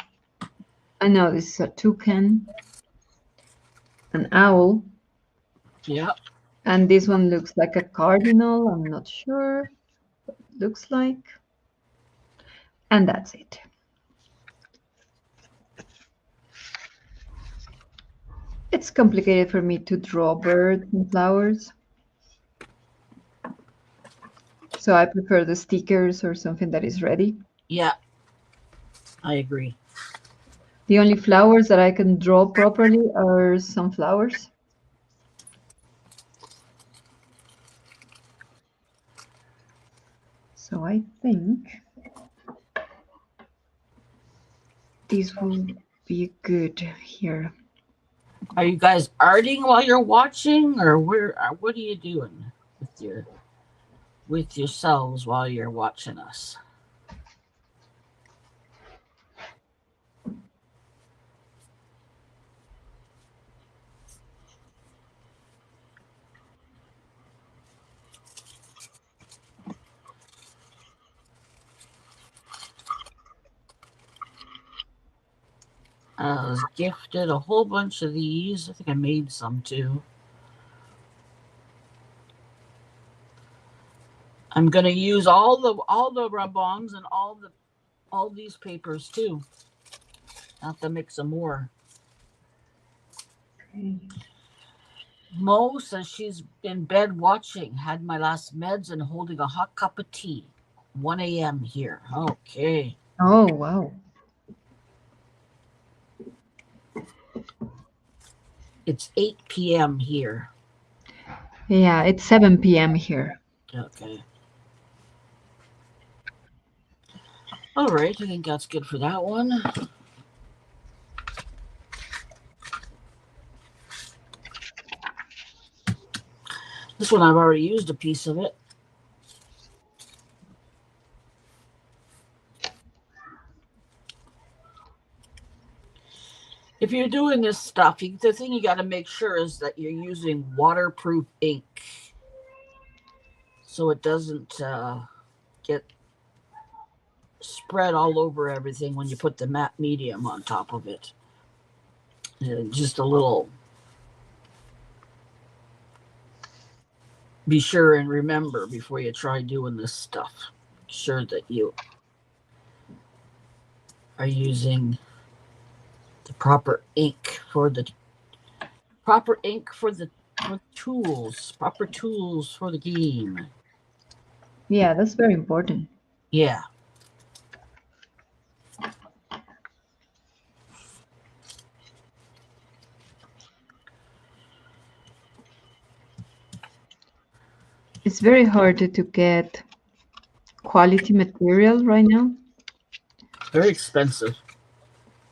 I know this is a toucan, an owl, Yeah. and this one looks like a cardinal. I'm not sure. Looks like. And that's it. It's complicated for me to draw birds and flowers. So I prefer the stickers or something that is ready. Yeah. I agree. The only flowers that I can draw properly are sunflowers. So I think this will be good here. Are you guys arting while you're watching, or what are you doing with yourselves while you're watching us? I was gifted a whole bunch of these. I think I made some too. I'm gonna use all the rub-ons and all these papers too. I have to make some more. Okay. Mo says she's in bed watching, had my last meds and holding a hot cup of tea. 1 a.m. here. Okay. Oh, wow. It's 8 p.m. here. Yeah, it's 7 p.m. here. Okay. All right. I think that's good for that one. This one I've already used a piece of it. If you're doing this stuff, the thing you got to make sure is that you're using waterproof ink so it doesn't get spread all over everything when you put the matte medium on top of it. Just a little. Be sure and remember before you try doing this stuff. Make sure that you are using the proper ink for the tools, proper tools for the game. Yeah, that's very important. Yeah. It's very hard to get quality material right now. Very expensive.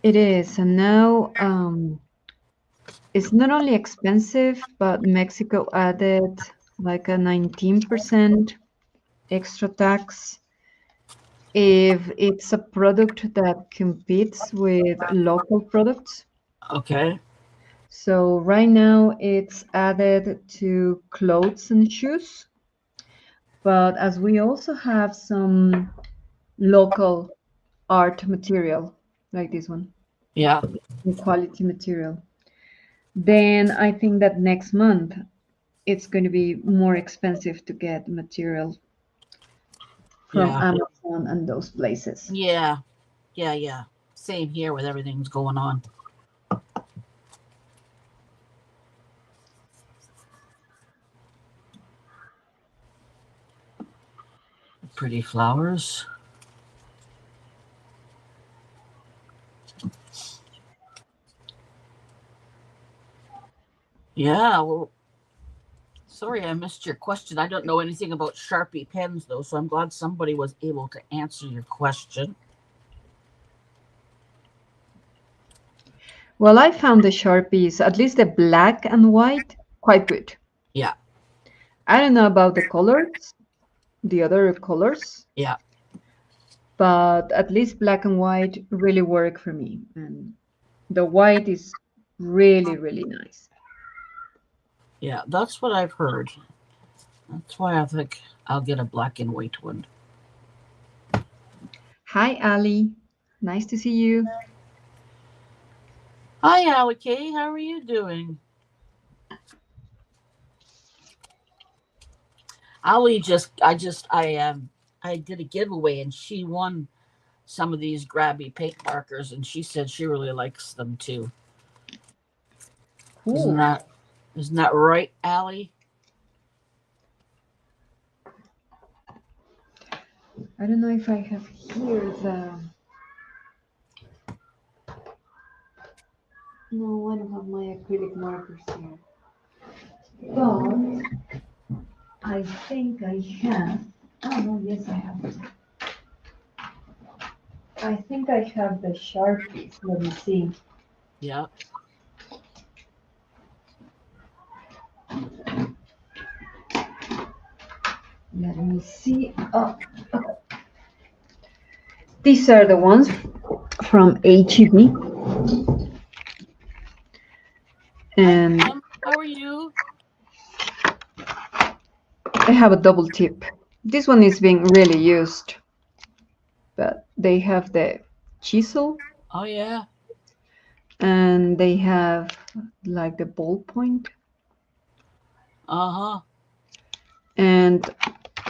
It is. And now it's not only expensive, but Mexico added like a 19% extra tax if it's a product that competes with local products. Okay. So right now it's added to clothes and shoes, but as we also have some local art material like this one, Yeah. quality material, then I think that next month it's going to be more expensive to get material from Yeah. Amazon and those places. Yeah. Yeah. Same here with everything's going on. Pretty flowers. Yeah. Well, sorry I missed your question. I don't know anything about Sharpie pens though, so I'm glad somebody was able to answer your question. Well, I found the Sharpies, at least the black and white, quite good. Yeah. I don't know about the colors, the other colors, Yeah. but at least black and white really work for me. And the white is really, really nice. Yeah. That's what I've heard. That's why I think I'll get a black and white one. Hi, Ali. Nice to see you. Hi, Allie. How are you doing? Ali I did a giveaway and she won some of these grabby paint markers and she said she really likes them too. Isn't Cool. that isn't that right, Allie? I don't know if I have here the. No, I don't have my acrylic markers here. But I think I have. Oh no, yes, I have. I think I have the Sharpies. Let me see. Yeah. Let me see. Oh, these are the ones from HEB. And Hi, Kim. How are you? I have a double tip. This one is being really used, but they have the chisel Oh yeah. and they have like the ballpoint, Uh-huh. and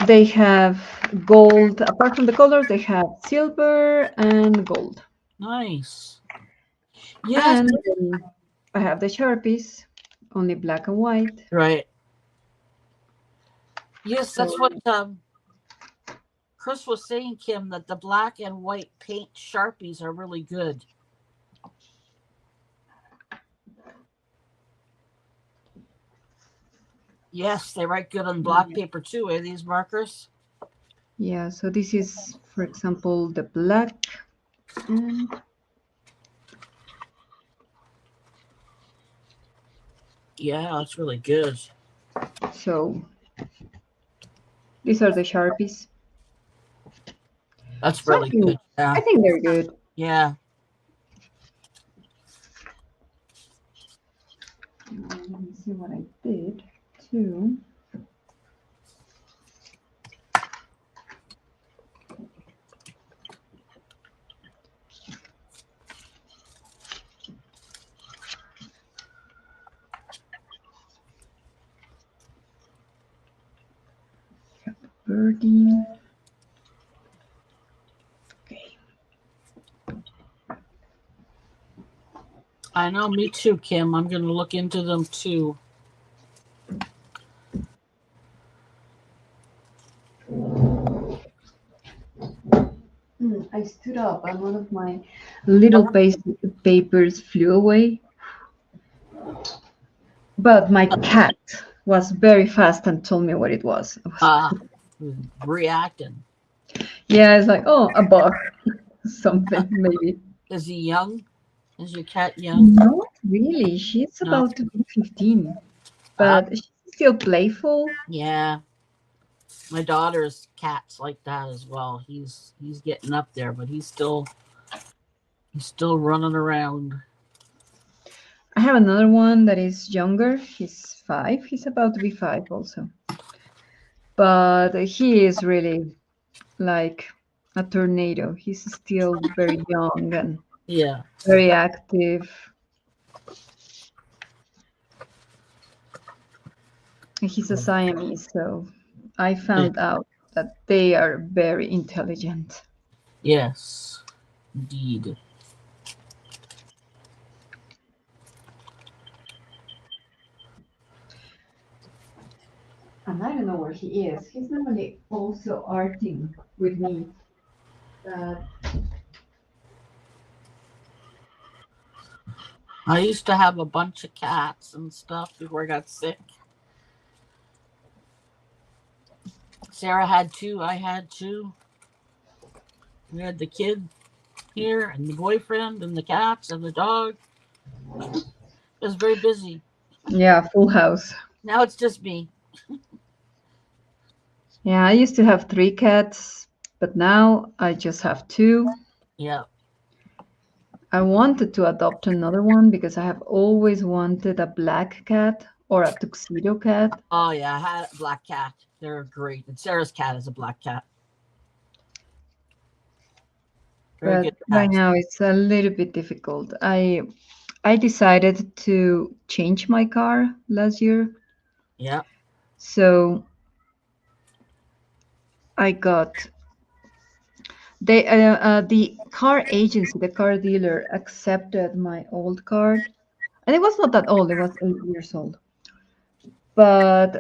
they have gold. Apart from the colors, they have silver and gold. Nice. Yes. And then I have the Sharpies, only black and white. Right. Yes, So that's what Chris was saying, Kim, that the black and white paint Sharpies are really good. Yes, they write good on black paper too, these markers? yeah, so this is, for example, the black. And Yeah, that's really good. so these are the Sharpies. That's So really good. I Yeah. think they're good. Yeah. Let me see what I did too. Birdie. Okay. I know, me too, Kim. I'm gonna look into them too. I stood up and one of my little papers flew away. But my cat was very fast and told me what it was. Uh Reacting. Yeah, it's like, oh, a bug, something maybe. Is he young? Is your cat young? Not really. She's No. about to be 15, Uh but she's still playful. yeah. My daughter's cat's like that as well. He's getting up there, but he's still running around. I have another one that is younger. He's 5. He's about to be 5 also. But he is really like a tornado. He's still very young and Yeah. very active. He's a Siamese, so I found out that they are very intelligent. Yes. Indeed. And I don't know where he is. He's normally also arting with me. But I used to have a bunch of cats and stuff before I got sick. Sarah had two. I had two. We had the kid here and the boyfriend and the cats and the dog. It was very busy. yeah, full house. Now it's just me. Yeah, I used to have 3 cats, but now I just have 2. Yeah. I wanted to adopt another one because I have always wanted a black cat or a tuxedo cat. Oh yeah, I had a black cat. They're great. And Sarah's cat is a black cat. Very But good right cat. now it's a little bit difficult. I decided to change my car last year. Yeah. So I got the car agency, the car dealer accepted my old card, and it was not that old. It was 8 years old. But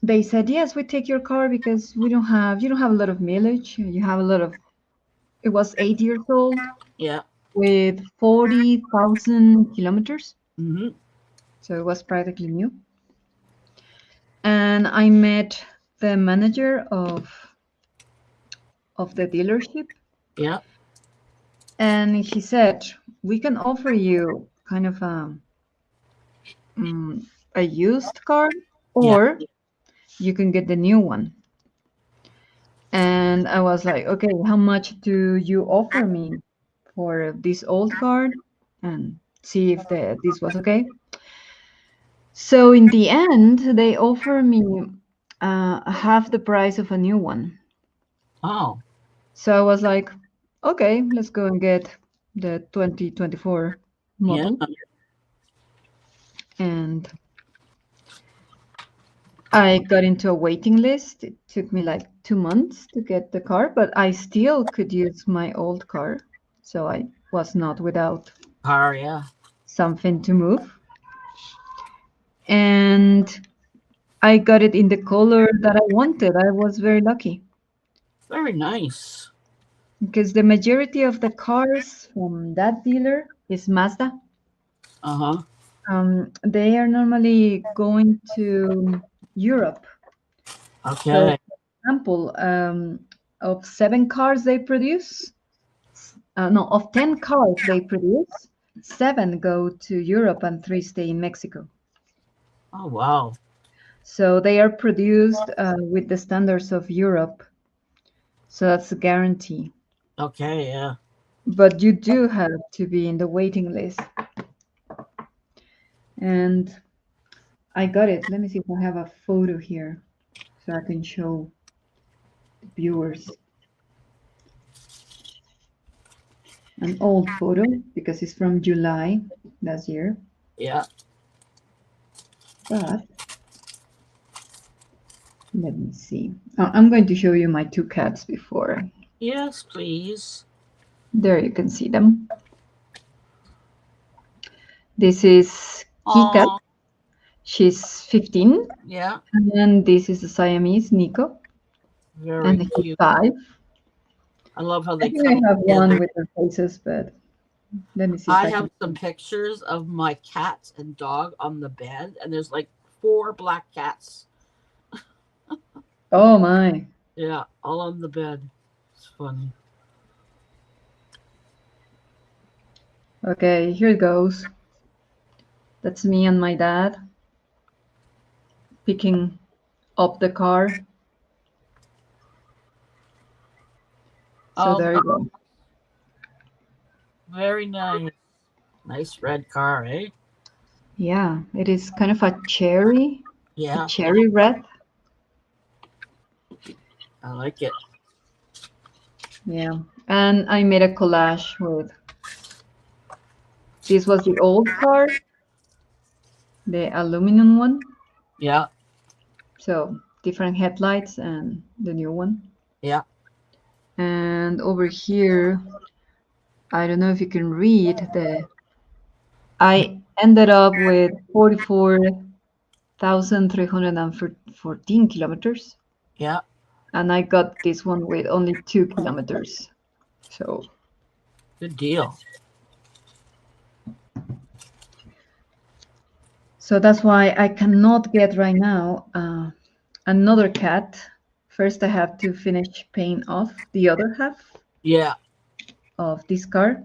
they said, yes, we take your car because you don't have a lot of mileage. You have a lot of. It was 8 years old, Yeah. with 40,000 kilometers. Mm-hmm. So it was practically new. And I met the manager of the dealership, Yeah. and he said, we can offer you kind of a used car, Yeah. or you can get the new one. And I was like, okay, how much do you offer me for this old car? And see if this was okay. So in the end, they offer me half the price of a new one. Oh. So I was like, okay, let's go and get the 2024 Yeah. model. And I got into a waiting list. It took me like 2 months to get the car, but I still could use my old car. So I was not without Car. Yeah. something to move. And I got it in the color that I wanted. I was very lucky Very nice. because the majority of the cars from that dealer is Mazda. Uh-huh. They are normally going to Europe. So, Okay. for example, of 7 cars they produce, no, of 10 cars they produce, 7 go to Europe and 3 stay in Mexico. Oh, wow. So they are produced with the standards of Europe. So that's a guarantee. Okay. Yeah. But you do have to be in the waiting list. And I got it. Let me see if I have a photo here so I can show the viewers an old photo because it's from July last year. Yeah. But let me see. I'm going to show you my 2 cats before. Yes, please. There you can see them. This is Kika. Oh. She's 15. Yeah. And this is a Siamese, Nico. Very And he's cute. 5. I love how I they think I come have one together. with their faces, but let me see if I I can. have some pictures of my cat and dog on the bed, and there's like 4 black cats. Oh my. Yeah, all on the bed. It's funny. Okay, here it goes. That's me and my dad picking up the car. So Oh, there you go. very nice. Nice red car, eh? Yeah, it is kind of a Yeah, cherry red. I like it. Yeah. And I made a collage with this was the old car, the aluminum one. Yeah, So different headlights and the new one. yeah. And over here, I don't know if you can read I ended up with 44,314 kilometers. Yeah, And I got this one with only 2 kilometers. So good deal. that's why I cannot get right now another cat. First, I have to finish paying off the other half Yeah, of this car.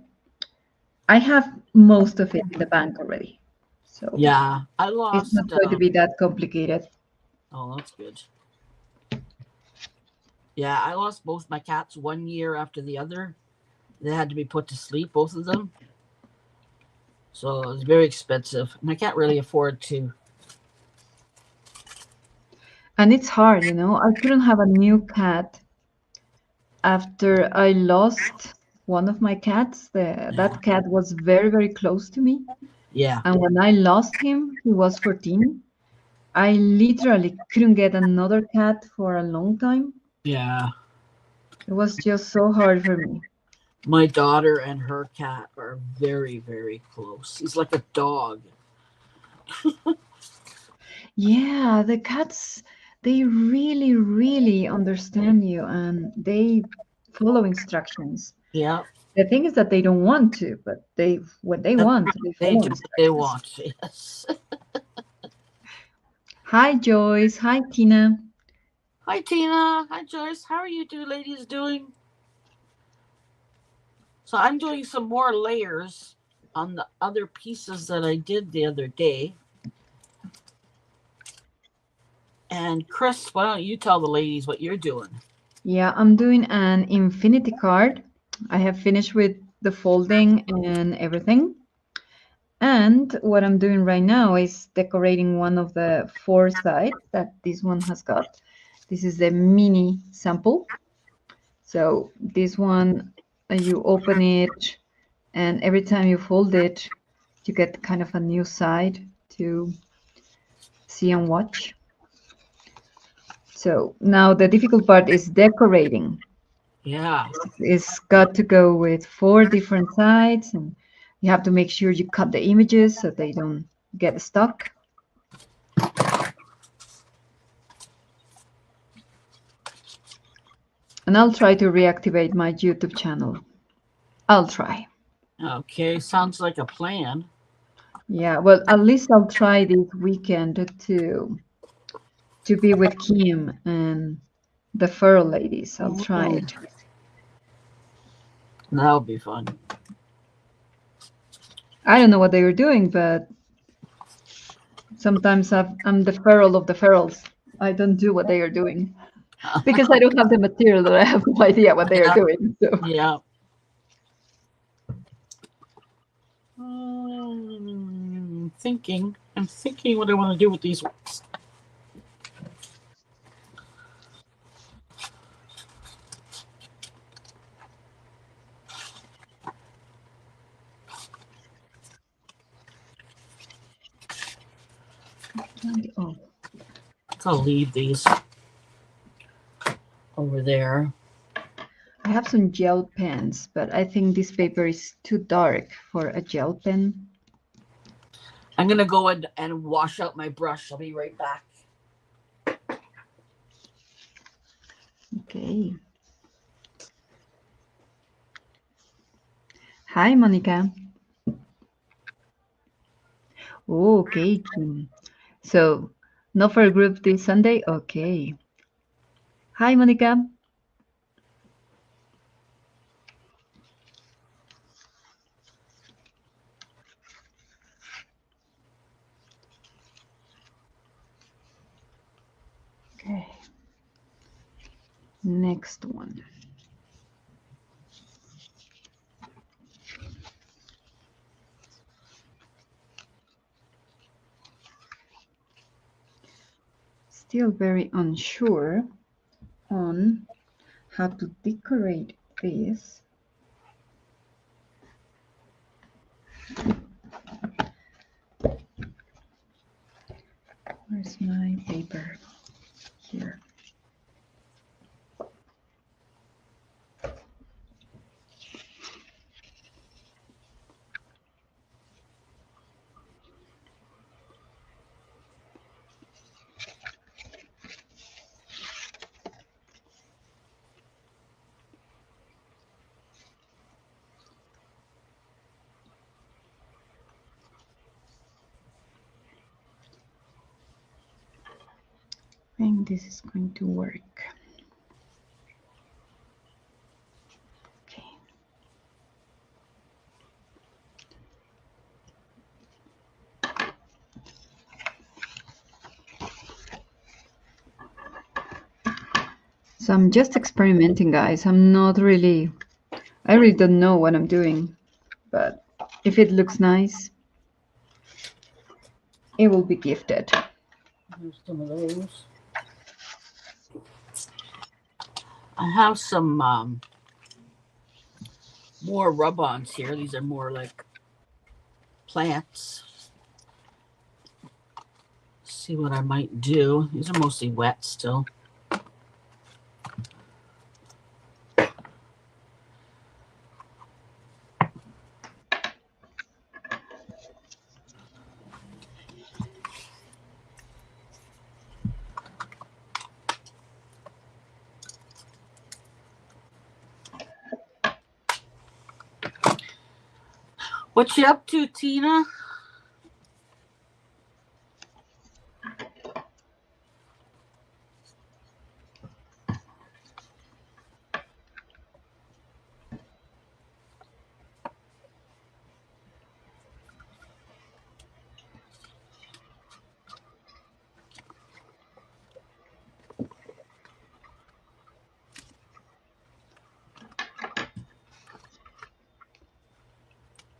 I have most of it in the bank already. So yeah. I it's not lost. going to be that complicated. Oh, that's good. Yeah, I lost both my cats 1 year after the other. They had to be put to sleep, both of them. So it was very expensive, and I can't really afford to. And it's hard, you know. I couldn't have a new cat after I lost one of my cats. That cat was very, very close to me. Yeah, And when I lost him, he was 14. I literally couldn't get another cat for a long time. yeah. It was just so hard for me. My daughter and her cat are very, very close. He's like a dog. Yeah, the cats, they really understand you and they follow instructions. Yeah, The thing is that they don't want to, but when they That's want, right. they They follow do what they instructions. want. Yes. Hi, Joyce. Hi, Tina. Hi, Tina. Hi, Joyce. How are you two ladies doing? So I'm doing some more layers on the other pieces that I did the other day. And Chris, why don't you tell the ladies what you're doing? Yeah, I'm doing an infinity card. I have finished with the folding and everything. And what I'm doing right now is decorating one of the four sides that this one has got. This is the mini sample. So this one, you open it, and every time you fold it, you get kind of a new side to see and watch. So now the difficult part is decorating. Yeah. It's got to go with four different sides, and you have to make sure you cut the images so they don't get stuck. And I'll try to reactivate my YouTube channel. I'll try. Okay. Sounds like a plan. Yeah, well, at least I'll try this weekend to be with Kim and the Furl ladies. I'll try Mm, it. that'll be fun. I don't know what they were doing, but sometimes I'm the feral of the ferals. I don't do what they are doing because I don't have the material, or I have no idea what they are Yeah. doing. So Yeah. Thinking. I'm thinking what I want to do with these ones. oh, I'll leave these over there. I have some gel pens, but I think this paper is too dark for a gel pen. I'm gonna go and wash out my brush. I'll be right back. Okay. Hi, Monica. Oh, okay, Kim. So, not for a group this Sunday? Okay. Hi, Monica. Okay. Next one. Still very unsure on how to decorate this. Where's my paper? Here. I think this is going to work. Okay. So I'm just experimenting, guys. I really don't know what I'm doing, but if it looks nice, it will be gifted. Here's some of those. I have some more rub-ons here. These are more like plants. See what I might do. These are mostly wet still. What you up to, Tina?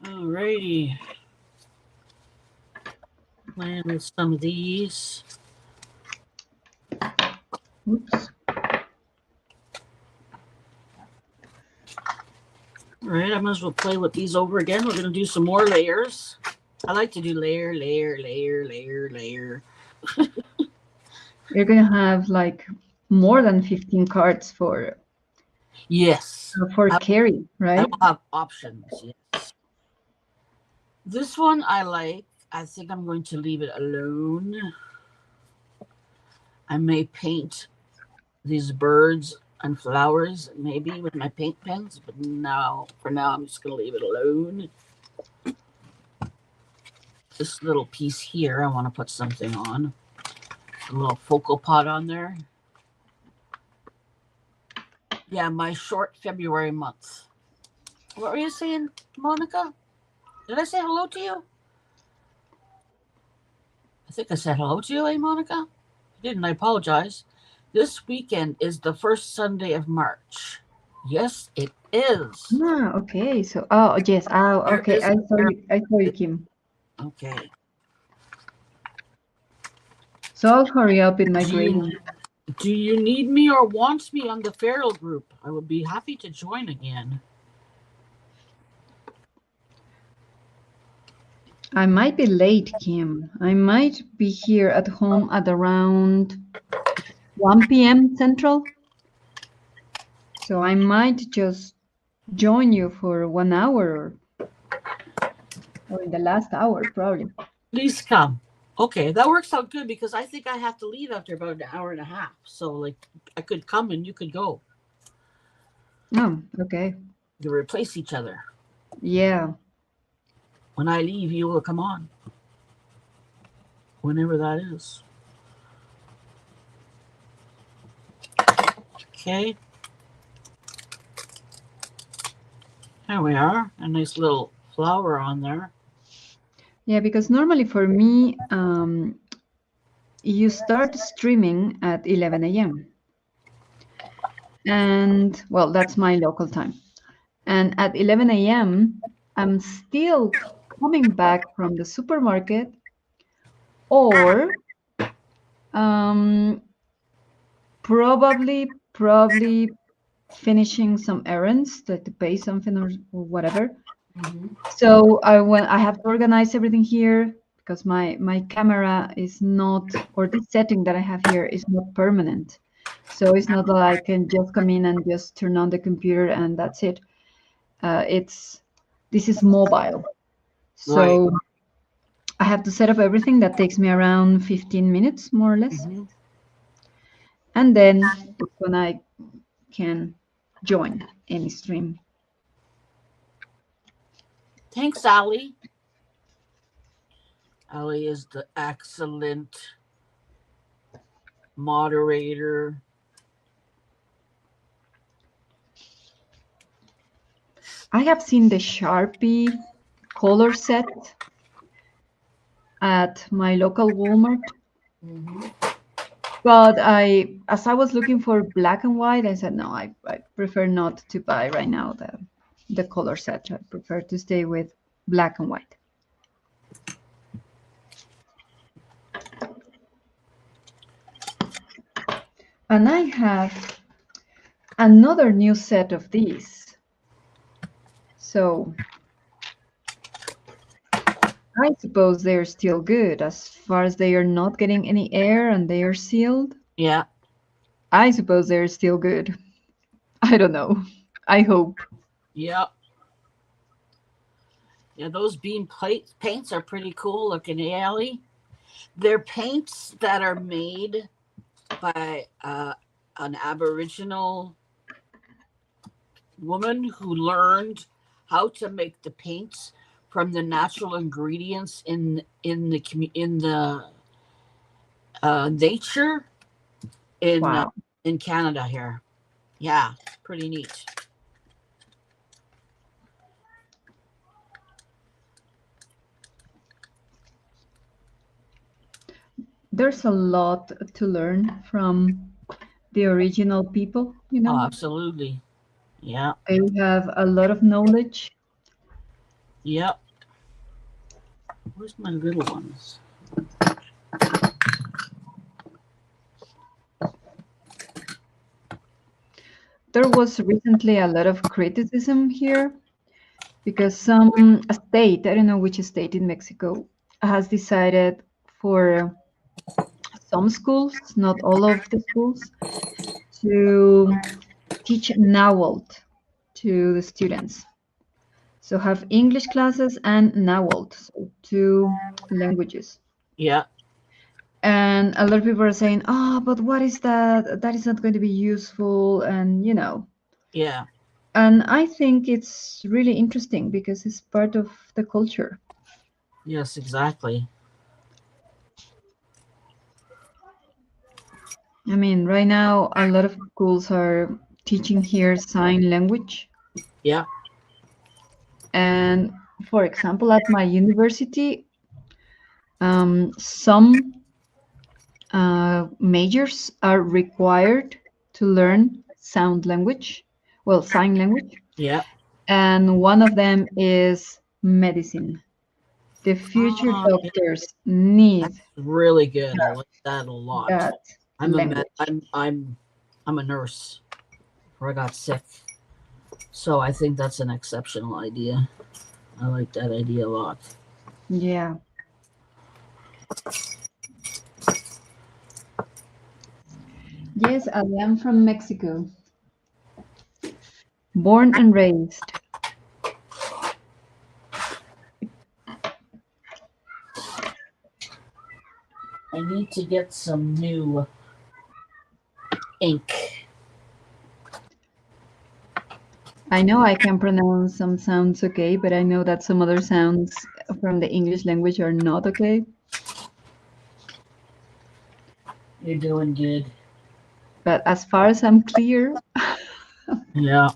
Alrighty. Playing with some of these. Oops. All right, I might as well play with these over again. We're going to do some more layers. I like to do layer, layer, layer, layer, layer. You're going to have like more than 15 cards for Yes. carry, I right? will have options, yes. This one I like. I think I'm going to leave it alone. I may paint these birds and flowers maybe with my paint pens, but for now, I'm just going to leave it alone. This little piece here, I want to put something on. A little focal pot on there. Yeah, my short February month. What were you saying, Monica? Did I say hello to you? I think I said hello to you, Monica? I didn't. I apologize. This weekend is the first Sunday of March. Yes, it is. Ah, okay. So, oh, yes. Oh, There okay. is a I saw you, Kim. Okay. So I'll hurry up in my grading. Do you need me or want me on the feral group? I would be happy to join again. I might be late, Kim. I might be here at home at around 1 p.m. Central. So I might just join you for 1 hour or in the last hour, probably. Please come. Okay, that works out good because I think I have to leave after about an hour and a half. So, like, I could come and you could go. Oh, okay. To replace each other. Yeah. When I leave, you will come on. Whenever that is. Okay. There we are. A nice little flower on there. Yeah, because normally for me, you start streaming at 11 a.m. And, well, that's my local time. And at 11 a.m., I'm still coming back from the supermarket or probably finishing some errands to pay something or whatever. Mm-hmm. So I have to organize everything here because my camera is not, or this setting that I have here is not permanent. So it's not that I can just come in and just turn on the computer and that's it. This is mobile. Right. So I have to set up everything. That takes me around 15 minutes, more or less. Mm-hmm. And then it's when I can join any stream. Thanks, Ali. Ali is the excellent moderator. I have seen the Sharpie color set at my local Walmart. Mm-hmm. But as I was looking for black and white, I said, no, I prefer not to buy right now the color set. I prefer to stay with black and white. And I have another new set of these. So I suppose they're still good as far as they are not getting any air and they are sealed. Yeah. I suppose they're still good. I don't know. I hope. Yeah. Yeah, those beam paints are pretty cool looking, Ali. They're paints that are made by an Aboriginal woman who learned how to make the paints from the natural ingredients in the nature Wow. in Canada here. Yeah, pretty neat. There's a lot to learn from the original people, you Oh, know. absolutely. Yeah. They have a lot of knowledge. Yep. Where's my little ones? There was recently a lot of criticism here because some state, I don't know which state in Mexico, has decided for some schools, not all of the schools, to teach NAWALT to the students. So have English classes and NAWALT, so two languages. Yeah. And a lot of people are saying, "Oh, but what is that? That is not going to be useful," and you know. Yeah. And I think it's really interesting because it's part of the culture. Yes, exactly. I mean, right now, a lot of schools are teaching here sign language. Yeah. And for example, at my university, some majors are required to learn sound language, well, sign language. Yeah. And one of them is medicine. The future Yeah. doctors need Really good. I like that a lot. that I'm a med- language. I'm a nurse. Where I got sick, so I think that's an exceptional idea. I like that idea a lot. Yeah. Yes, I am from Mexico, born and raised. I need to get some new ink. I know I can pronounce some sounds okay, but I know that some other sounds from the English language are not okay. You're doing good. But as far as I'm clear Yeah.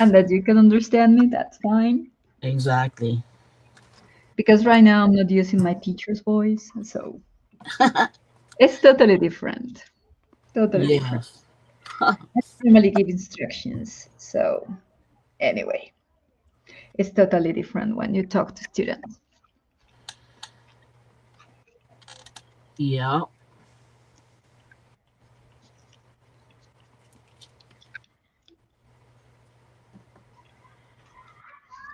and that you can understand me, that's fine. Exactly. Because right now I'm not using my teacher's voice, so it's totally different. Totally different. Yes. I normally give instructions, so anyway, it's totally different when you talk to students. Yeah.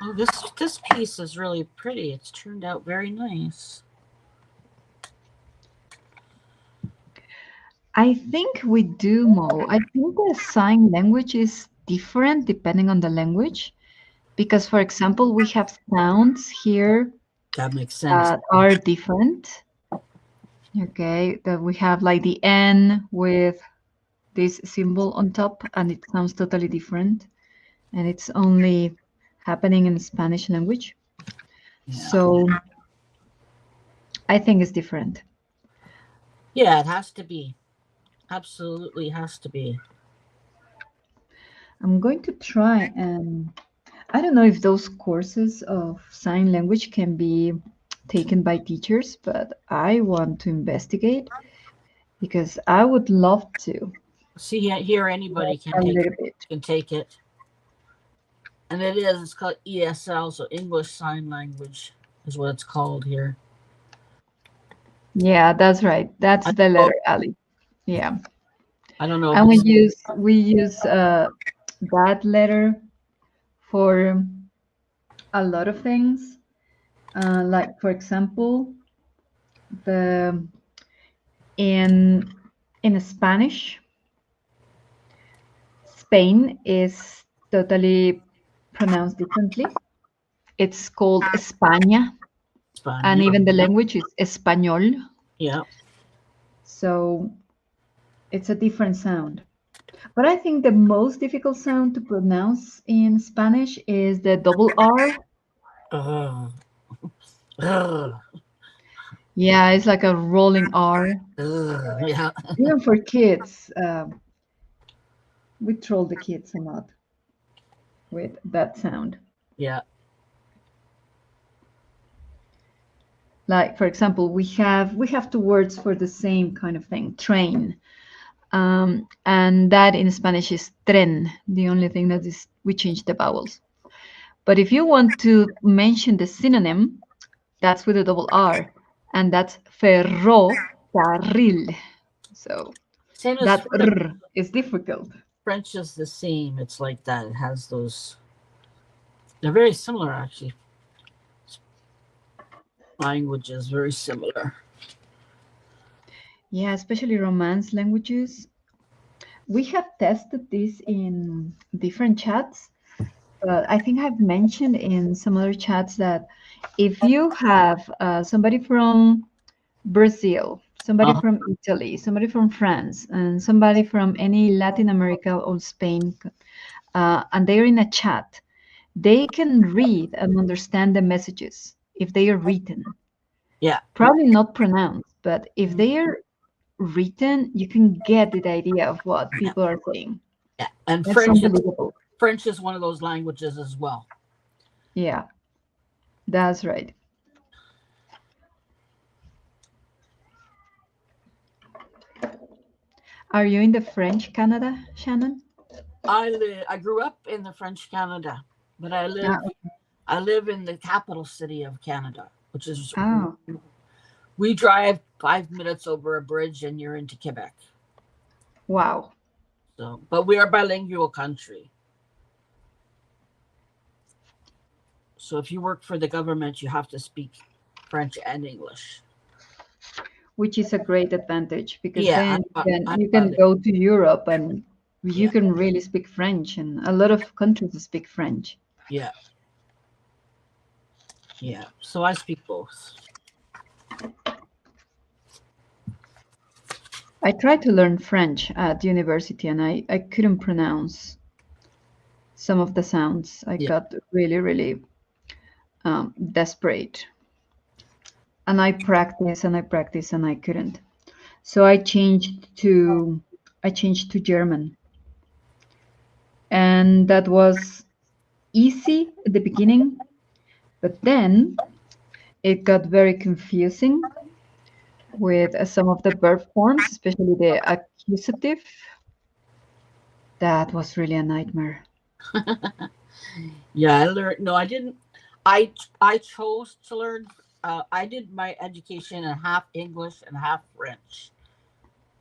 Oh, this piece is really pretty. It's turned out very nice. I think we do, Mo. I think the sign language is different depending on the language. Because, for example, we have sounds here That makes sense. that are different. Okay, that we have like the N with this symbol on top, and it sounds totally different. And it's only happening in Spanish language. Yeah. So I think it's different. Yeah, it has to be. Absolutely has to be. I'm going to try and I don't know if those courses of sign language can be taken by teachers, but I want to investigate because I would love to See here, anybody a can little bit. take it, and it is. It's called ESL, so English Sign Language is what it's called here. Yeah, that's right. That's I the don't, letter, Ali. Yeah, I don't know if and it's we use that letter for a lot of things. Like for example, the in Spanish, Spain is totally pronounced differently. It's called España, and Spanish. even the Yeah, language is Español. yeah, So it's a different sound. But I think the most difficult sound to pronounce in Spanish is the double R. uh, Ugh, Yeah, it's like a rolling R. yeah, Even for kids, we troll the kids a lot with that sound. yeah. Like, for example, we have two words for the same kind of thing, train. And that in Spanish is tren. The only thing that is we change the vowels. But if you want to mention the synonym, that's with a double R, and that's ferrocarril. So Same as that French. R is difficult. French is the same. It's like that. It has those. They're very similar, actually. Languages very similar. Yeah, especially Romance languages. We have tested this in different chats, but I think I've mentioned in some other chats that if you have somebody from Brazil, somebody Uh, from Italy, somebody from France, and somebody from any Latin America or Spain, and they're in a chat, they can read and understand the messages if they are written. yeah, Probably not pronounced, but if they are written, you can get the idea of what yeah, people are saying. yeah. And That's unbelievable. French is one of those languages as well. Yeah, that's right. Are you in the French Canada, Shannon? I grew up in the French Canada, but Ah, I live in the capital city of Canada, which is oh, we drive 5 minutes over a bridge and you're into Quebec. wow. So, but we are bilingual country. So if you work for the government, you have to speak French and English. Which is a great advantage because Yeah, then I'm you can bilingual. go to Europe and you Yeah, can really speak French, and a lot of countries speak French. yeah, yeah. So I speak both. I tried to learn French at university and I couldn't pronounce some of the sounds. I Yeah, got really, really desperate. And I practiced and I practiced and I couldn't. So I changed to German. And that was easy at the beginning, but then it got very confusing with some of the verb forms, especially the accusative. That was really a nightmare. yeah. I learned. No, I didn't. I chose to learn. I did my education in half English and half French.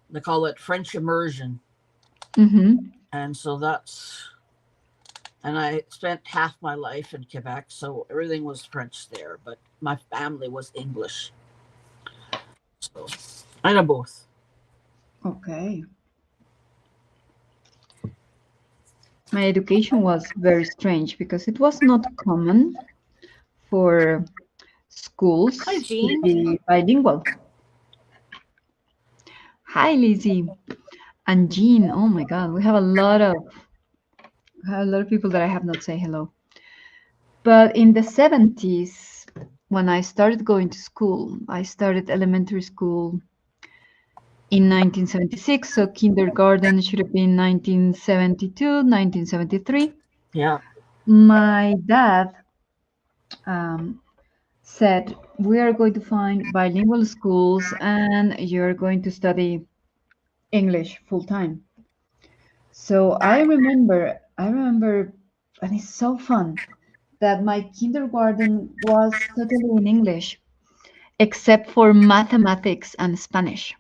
They call it French immersion, Hmm. and so that's. And I spent half my life in Quebec, so everything was French there, but my family was English. So I know both. Okay. My education was very strange because it was not common for Hi, schools to Jean. be bilingual. Hi, Lizzie and Jean. Oh my God, we have a lot of people that I have not say hello. But in the 70s, when I started going to school, I started elementary school in 1976, so kindergarten should have been 1972, 1973. Yeah, My dad um, said, we are going to find bilingual schools and you're going to study English full time. So I remember, and it's so fun that my kindergarten was totally in English, except for mathematics and Spanish.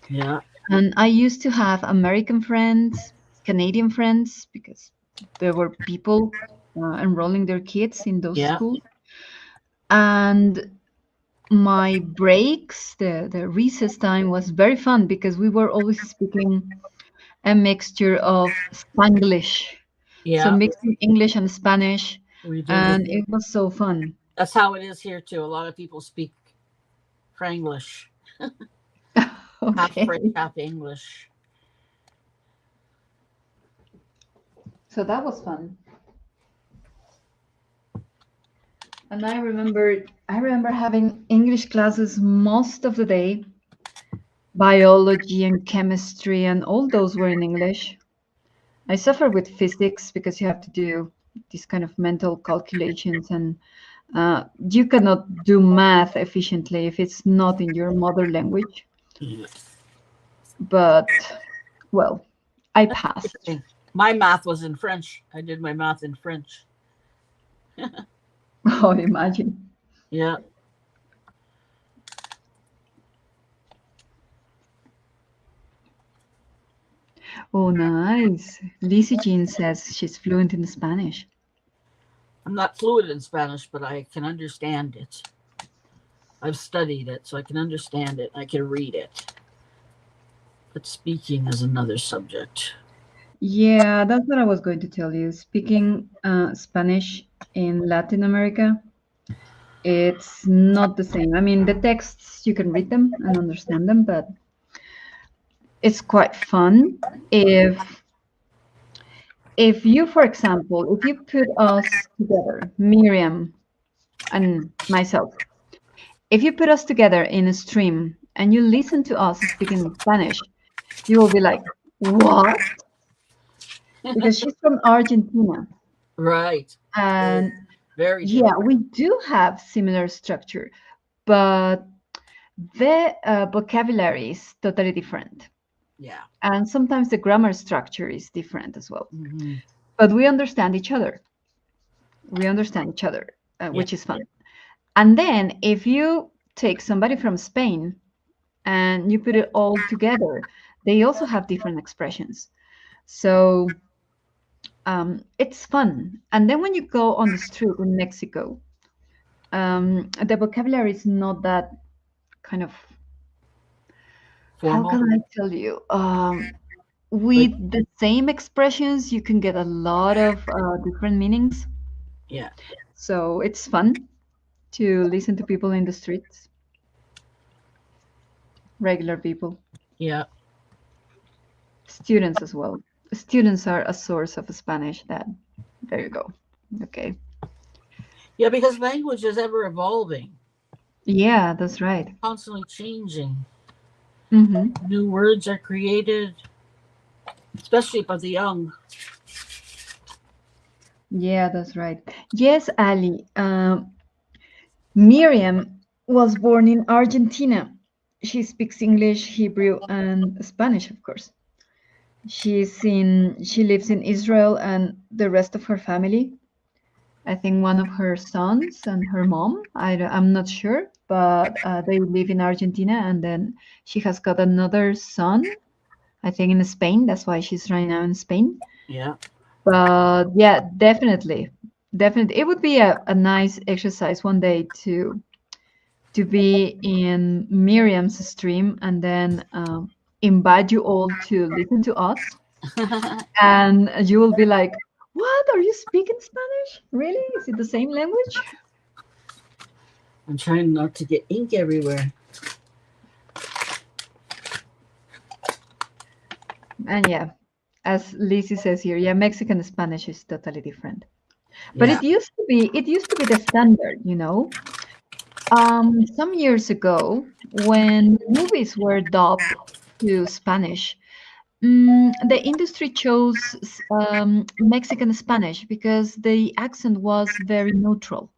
yeah, And I used to have American friends, Canadian friends, because there were people enrolling their kids in those yeah, schools. And my breaks, the recess time was very fun because we were always speaking a mixture of Spanglish. So yeah. mixing English and Spanish, We do. and it was so fun. That's how it is here too. A lot of people speak Franglish, half Okay. French, half English. So that was fun. And I remember having English classes most of the day. Biology and chemistry and all those were in English. I suffer with physics because you have to do these kind of mental calculations, and you cannot do math efficiently if it's not in your mother language. Yeah. But well, I passed. Interesting. My math was in French. I did my math in French. Oh, imagine. Yeah. Oh, nice. Lizzie Jean says she's fluent in Spanish. I'm not fluent in Spanish, but I can understand it. I've studied it, so I can understand it. I can read it. But speaking is another subject. Yeah, that's what I was going to tell you. Speaking Spanish in Latin America, it's not the same. I mean, the texts, you can read them and understand them, but it's quite fun if you, for example, if you put us together, Miriam and myself, if you put us together in a stream and you listen to us speaking Spanish, you will be like, what? Because she's from Argentina. Right. And Very yeah, different. we do have similar structure, but the vocabulary is totally different. Yeah. And sometimes the grammar structure is different as well. Hmm. But we understand each other. We understand each other, Yeah. which is fun. And then if you take somebody from Spain and you put it all together, they also have different expressions. So it's fun. And then when you go on the street in Mexico, the vocabulary is not that kind of, how Formal. can I tell you? Like, With the same expressions, you can get a lot of different meanings. yeah. So it's fun to listen to people in the streets, regular people, Yeah. students as well. Students are a source of Spanish. That there you go. Okay. Yeah, because language is ever evolving, Yeah, that's right. constantly changing. Hmm. New words are created, especially by the young. Yeah, that's right. Yes, Ali. Miriam was born in Argentina. She speaks English, Hebrew, and Spanish, of course. She lives in Israel, and the rest of her family, I think one of her sons and her mom, I'm not sure, but they live in Argentina, and then she has got another son, I think in Spain. That's why she's right now in Spain. Yeah. But yeah, definitely, definitely, it would be a nice exercise one day to be in Miriam's stream and then invite you all to listen to us. And you will be like, what? Are you speaking Spanish? Really? Is it the same language? I'm trying not to get ink everywhere. And yeah, as Lizzie says here, yeah, Mexican Spanish is totally different. But Yeah. it used to be the standard, you know. Some years ago, when movies were dubbed to Spanish, the industry chose Mexican Spanish because the accent was very neutral.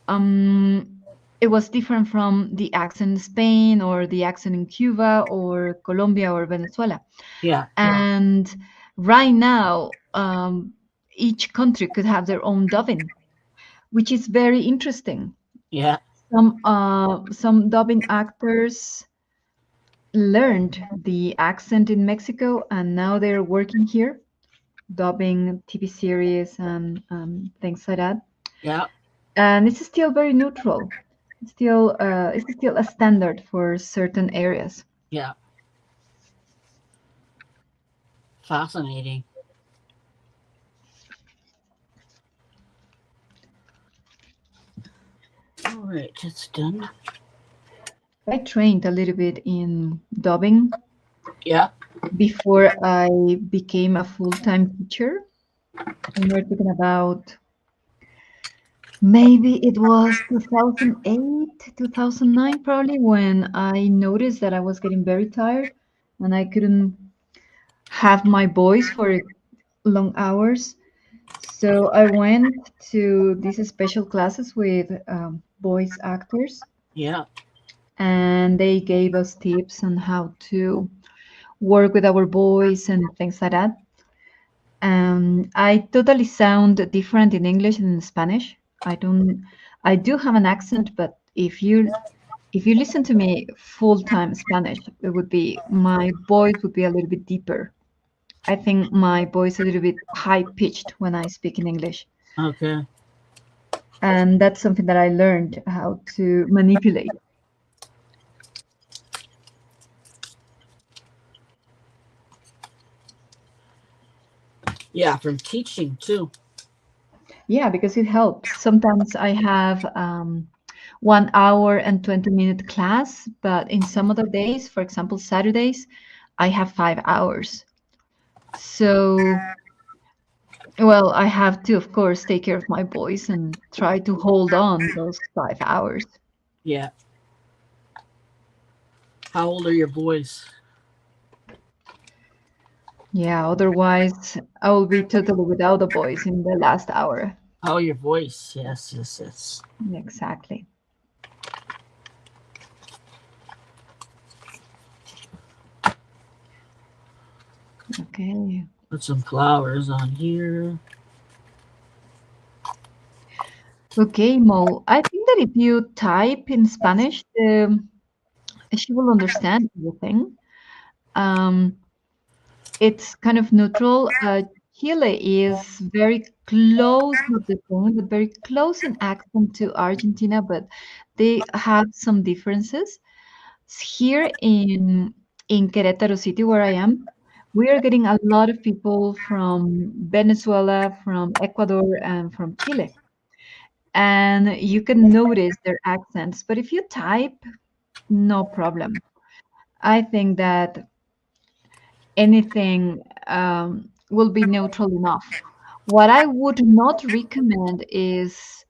Um, it was different from the accent in Spain or the accent in Cuba or Colombia or Venezuela. Yeah. And right now, each country could have their own dubbing, which is very interesting. Yeah. Some dubbing actors learned the accent in Mexico, and now they're working here, dubbing TV series and things like that. Yeah. And it's still very neutral. It's still a standard for certain areas. Yeah. Fascinating. All right, it's done. I trained a little bit in dubbing Yeah. before I became a full-time teacher. And we're talking about Maybe it was 2008, 2009, probably, when I noticed that I was getting very tired and I couldn't have my voice for long hours. So I went to these special classes with voice actors, Yeah. and they gave us tips on how to work with our voice and things like that. I totally sound different in English and in Spanish. I don't. I do have an accent, but if you listen to me full time Spanish, it would be my voice would be a little bit deeper. I think my voice is a little bit high pitched when I speak in English, Okay. and that's something that I learned how to manipulate. Yeah, from teaching too. Yeah, because it helps. Sometimes I have 1 hour and 20-minute class, but in some other days, for example, Saturdays, I have 5 hours. So, well, I have to, of course, take care of my voice and try to hold on those 5 hours. Yeah. How old are your boys? Yeah, otherwise, I will be totally without a voice in the last hour. Oh, your voice. Yes, yes, yes. Exactly. Okay. Put some flowers on here. Okay, Mo. I think that if you type in Spanish, she will understand everything. Um, it's kind of neutral. Chile is very close, not the same, but very close in accent to Argentina, but they have some differences. Here in Querétaro City, where I am, we are getting a lot of people from Venezuela, from Ecuador, and from Chile. And you can notice their accents, but if you type, no problem. I think that anything will be neutral enough. What I would not recommend is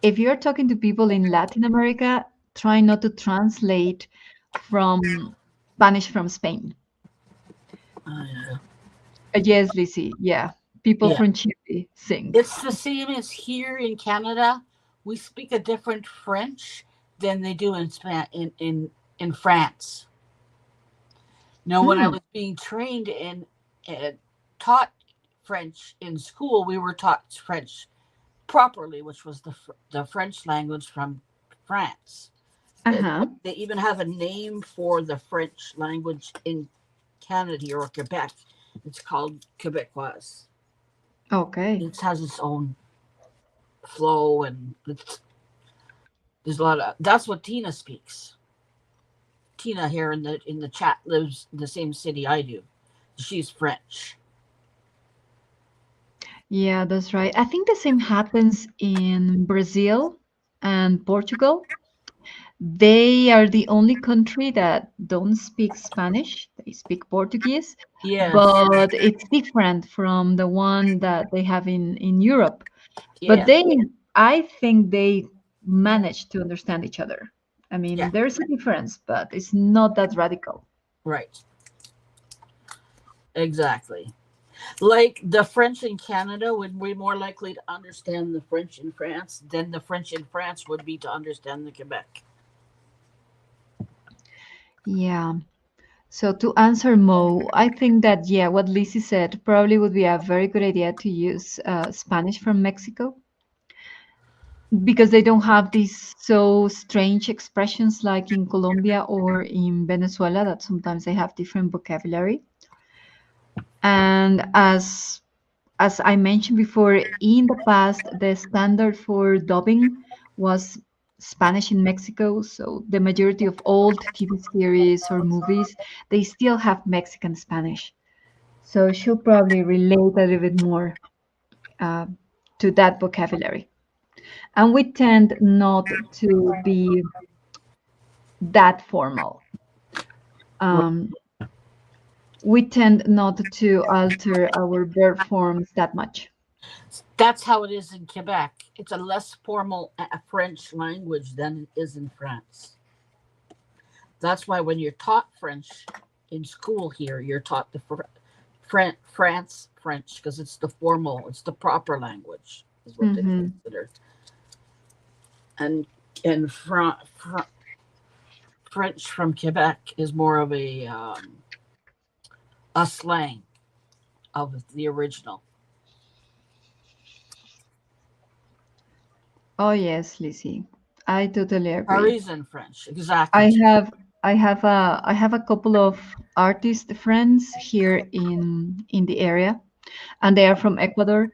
if you're talking to people in Latin America, try not to translate from Spanish from Spain. Yeah. Yes, Lizzie. Yeah. People Yeah. from Chile sing. It's the same as here in Canada. We speak a different French than they do in France. Now, when I Hmm. was being trained in taught French in school, we were taught French properly, which was the French language from France. Uh-huh. They even have a name for the French language in Canada or Quebec. It's called Quebecois. Okay. It has its own flow, and there's a lot of that's what Tina speaks. Tina here in the chat lives in the same city I do. She's French. Yeah, that's right. I think the same happens in Brazil and Portugal. They are the only country that don't speak Spanish. They speak Portuguese, Yes. but it's different from the one that they have in Europe. But Yeah. I think they manage to understand each other. I Yeah. mean, there's a difference, but it's not that radical. Right. Exactly. Like the French in Canada would be more likely to understand the French in France than the French in France would be to understand the Quebec. Yeah. So to answer Mo, I think that, yeah, what Lizzie said probably would be a very good idea to use Spanish from Mexico because they don't have these so strange expressions like in Colombia or in Venezuela that sometimes they have different vocabulary. And as I mentioned before, in the past, the standard for dubbing was Spanish in Mexico. So the majority of old TV series or movies, they still have Mexican Spanish. So she'll probably relate a little bit more uh, to that vocabulary. And we tend not to be that formal. Um, we tend not to alter our verb forms that much. That's how it is in Quebec. it's a less formal French language than it is in France. That's why when you're taught French in school here, you're taught the France French because it's the formal, it's the proper language, is what they Mm-hmm. consider. And French from Quebec is more of a slang of the original. Oh yes, Lizzie. I totally agree. Parisian French, I exactly. have I have a couple of artist friends here in the area, and they are from Ecuador.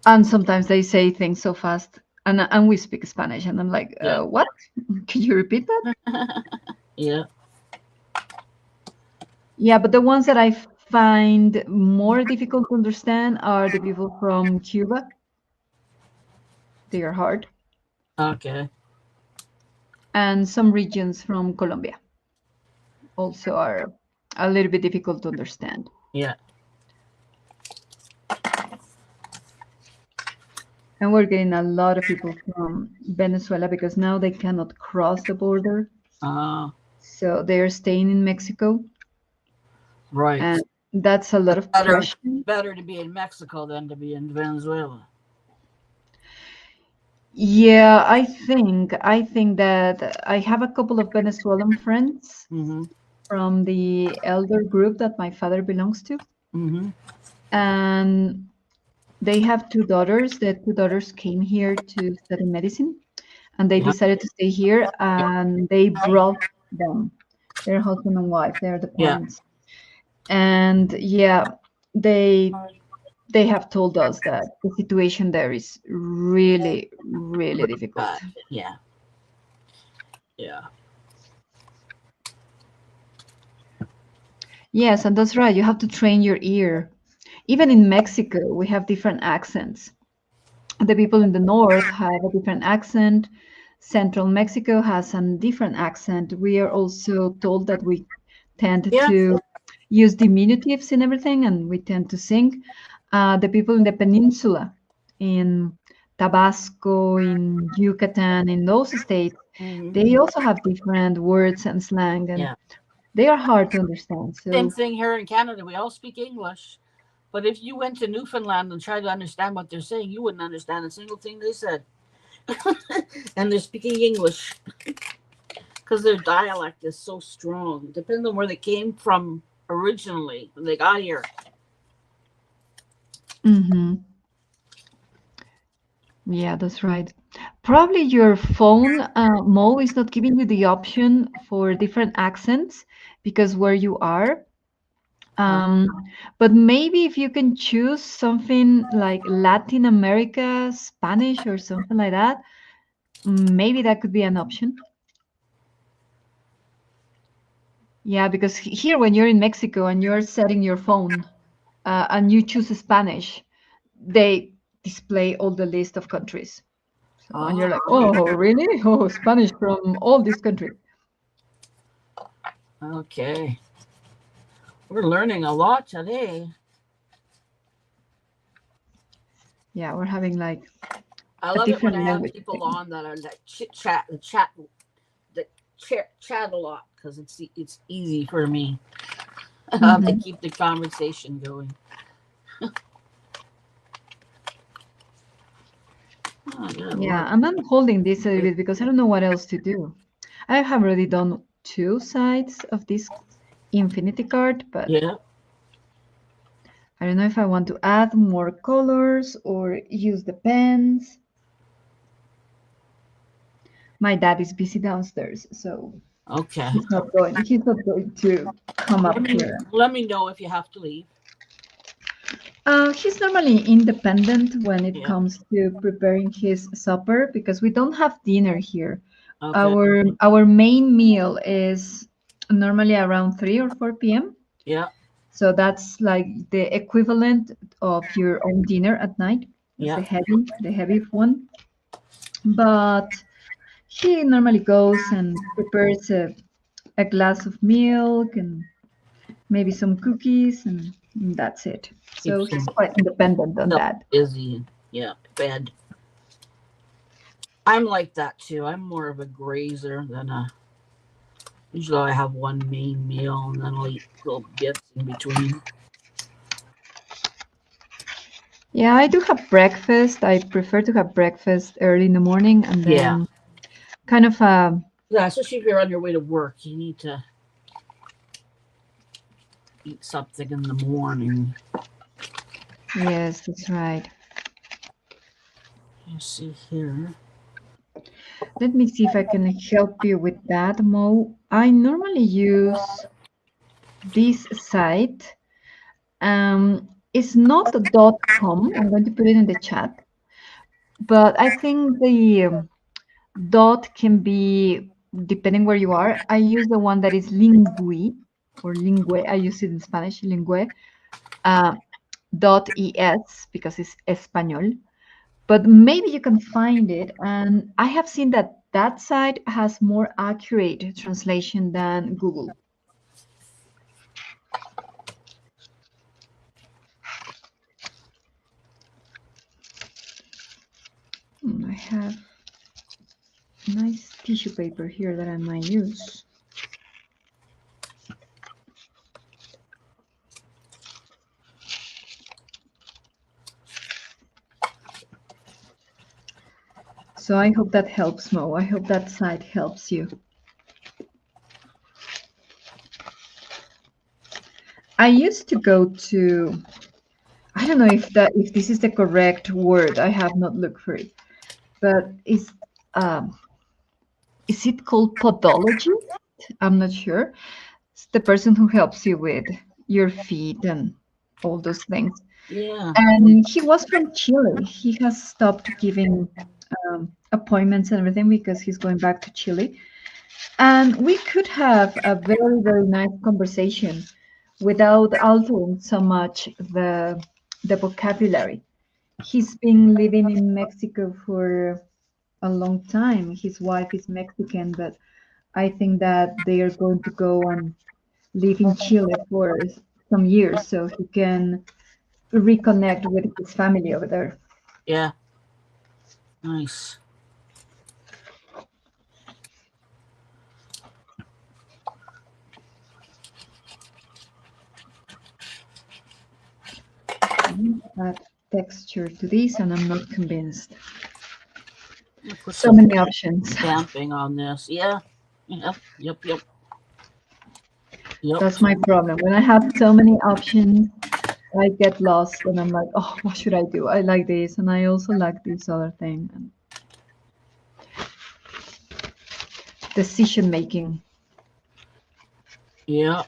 And sometimes they say things so fast, and we speak Spanish, and I'm like, Yeah. what? Can you repeat that? Yeah. Yeah, but the ones that I find more difficult to understand are the people from Cuba. They are hard, Okay. and some regions from Colombia also are a little bit difficult to understand. Yeah. And we're getting a lot of people from Venezuela because now they cannot cross the border. Uh, So they're staying in Mexico. right. And that's a lot It's of better pressure. better to be in Mexico than to be in Venezuela. Yeah, I think that I have a couple of Venezuelan friends Mm-hmm. from the elder group that my father belongs to. Mm-hmm. And they have two daughters. The two daughters came here to study medicine, and they Yeah. decided to stay here, and they brought them, their husband and wife. They're the Yeah. parents. And yeah, they they have told us that the situation there is really, really difficult. Yeah. Yeah. Yes, and that's right. You have to train your ear. Even in Mexico, we have different accents. The people in the north have a different accent. Central Mexico has a different accent. We are also told that we tend Yeah. to use diminutives in everything, and we tend to sing. The people in the peninsula, in Tabasco, in Yucatan, in those states, Mm-hmm. they also have different words and slang, and Yeah. they are hard to understand. Same So, thing here in Canada. We all speak English. But if you went to Newfoundland and tried to understand what they're saying, you wouldn't understand a single thing they said. And they're speaking English because their dialect is so strong. Depends on where they came from originally when they got here. mhm. Yeah, that's right. Probably your phone, Mo, is not giving you the option for different accents because where you are. Uh, Um, but maybe if you can choose something like Latin America, Spanish, or something like that, maybe that could be an option. Yeah, because here, when you're in Mexico and you're setting your phone and you choose Spanish, they display all the list of countries. So, and you're like, oh, oh, really? Oh, Spanish from all these countries. okay. We're learning a lot today. Yeah, we're having like I a love it when I different have language people thing. on that are that chat a lot because it's easy for me to Hmm. keep the conversation going. Oh, yeah, Yeah, look. and I'm holding this a little bit because I don't know what else to do. I have already done two sides of this infinity card, but Yeah. I don't know if I want to add more colors or use the pens. My dad is busy downstairs, so Okay. he's not going to come Let up me here. let me know if you have to leave. He's normally independent when it Yeah. comes to preparing his supper because we don't have dinner here. Okay. Our main meal is normally around 3 or 4 p.m. Yeah. So that's like the equivalent of your own dinner at night. That's Yeah. the heavy one. But he normally goes and prepares a glass of milk and maybe some cookies, and that's it. So Keeps he's quite independent on himself that. busy. Yeah. Bed. I'm like that too. I'm more of a grazer than a. Usually, I have one main meal and then I'll eat little bits in between. Yeah, I do have breakfast. I prefer to have breakfast early in the morning and Yeah. then kind of Yeah, especially if you're on your way to work, you need to eat something in the morning. yes, that's right. You see here. Let me see if I can help you with that, Mo. I normally use this site. It's not a .com. I'm going to put it in the chat, but I think the dot can be depending where you are. I use the one that is lingui or lingue. I use it in Spanish, lingue. Uh, .es because it's español. But maybe you can find it, and I have seen that that site has more accurate translation than Google. I have nice tissue paper here that I might use. So I hope that helps, Mo. I hope that site helps you. I used to go to, I don't know if this is the correct word. I have not looked for it, but is it called podologist? I'm not sure. It's the person who helps you with your feet and all those things. Yeah. And he was from Chile. He has stopped giving appointments and everything because he's going back to Chile. And we could have a very, very nice conversation without altering so much the vocabulary. He's been living in Mexico for a long time. His wife is Mexican, but I think that they are going to go and live in Chile for some years so he can reconnect with his family over there. Yeah. Nice. Add texture to this, and I'm not convinced. Put So some many options. stamping on this. Yeah. Yep. Yep. Yep. Yep. That's my problem. When I have so many options, I get lost and I'm like, oh, what should I do? I like this, and I also like this other thing. And decision making. Yeah.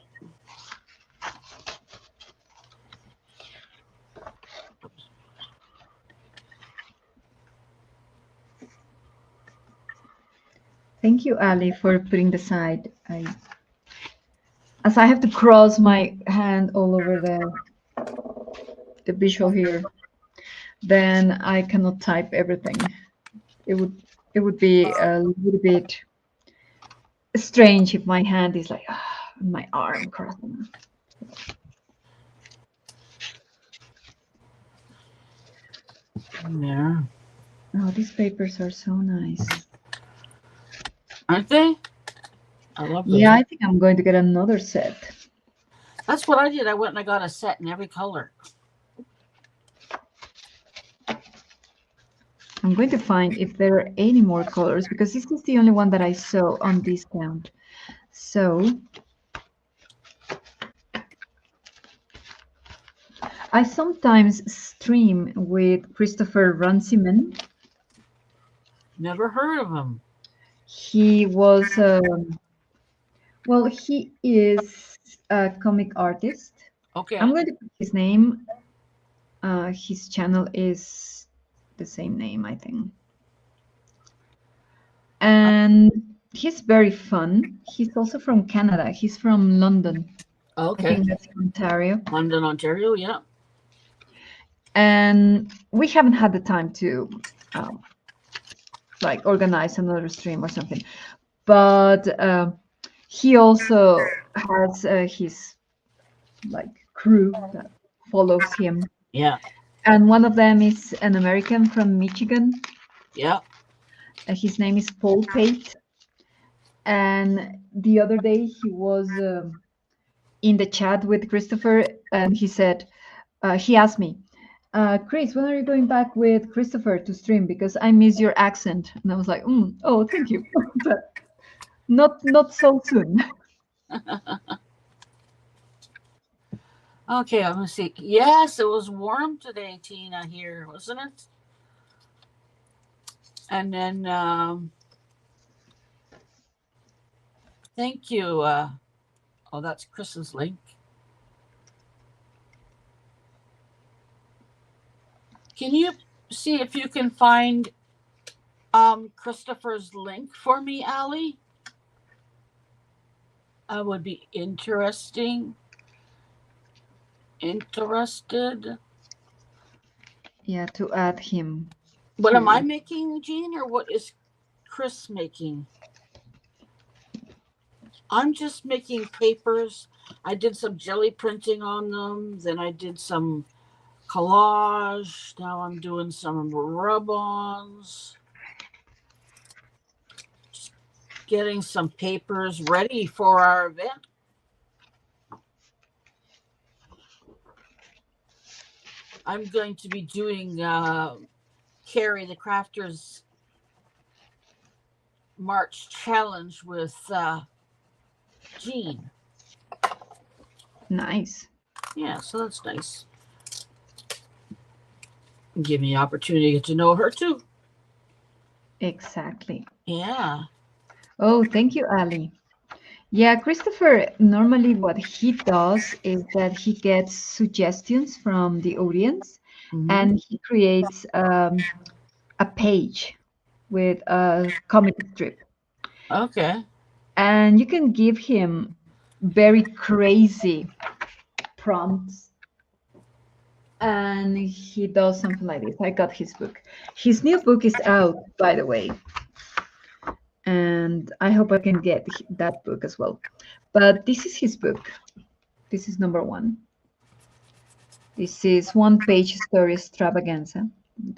Thank you, Ali, for putting the side. As I have to cross my hand all over the visual here, then I cannot type everything. It would be a little bit strange if my hand is like my arm crossing. There. Oh, these papers are so nice. Aren't they? I love those. Yeah, I think I'm going to get another set. That's what I did. I went and I got a set in every color. I'm going to find if there are any more colors because this is the only one that I saw on discount. So I sometimes stream with Christopher Runciman. Never heard of him. He was, well, he is a comic artist. Okay. I'm going to put his name. His channel is the same name, I think. And he's very fun. He's also from Canada. He's from London. Okay. I think that's in Ontario. London, Ontario. Yeah. And we haven't had the time to like organize another stream or something. But he also has his like crew that follows him. Yeah. And one of them is an American from Michigan. Yeah. His name is Paul Tate. And the other day he was in the chat with Christopher, and he asked me, Chris, when are you going back with Christopher to stream? Because I miss your accent. And I was like, oh, thank you. But not so soon. Okay, let me see. Yes, it was warm today, Tina, here, wasn't it? And then, thank you. Oh, that's Chris's link. Can you see if you can find Christopher's link for me, Allie? I would be interested. Yeah, to add him. What am I making, Jean, or what is Chris making? I'm just making papers. I did some jelly printing on them. Then I did some collage. Now I'm doing some rub-ons. Just getting some papers ready for our event. I'm going to be doing Carrie the Crafter's March challenge with Jean. Nice. Yeah, so that's nice. Give me the opportunity to get to know her too. Exactly. Yeah. Oh, thank you, Ali. Yeah, Christopher, normally what he does is that he gets suggestions from the audience and he creates a page with a comic strip. Okay. And you can give him very crazy prompts and he does something like this. I got his book. His new book is out, by the way. And I hope I can get that book as well. But this is his book. This is number 1. This is One Page Story Extravaganza.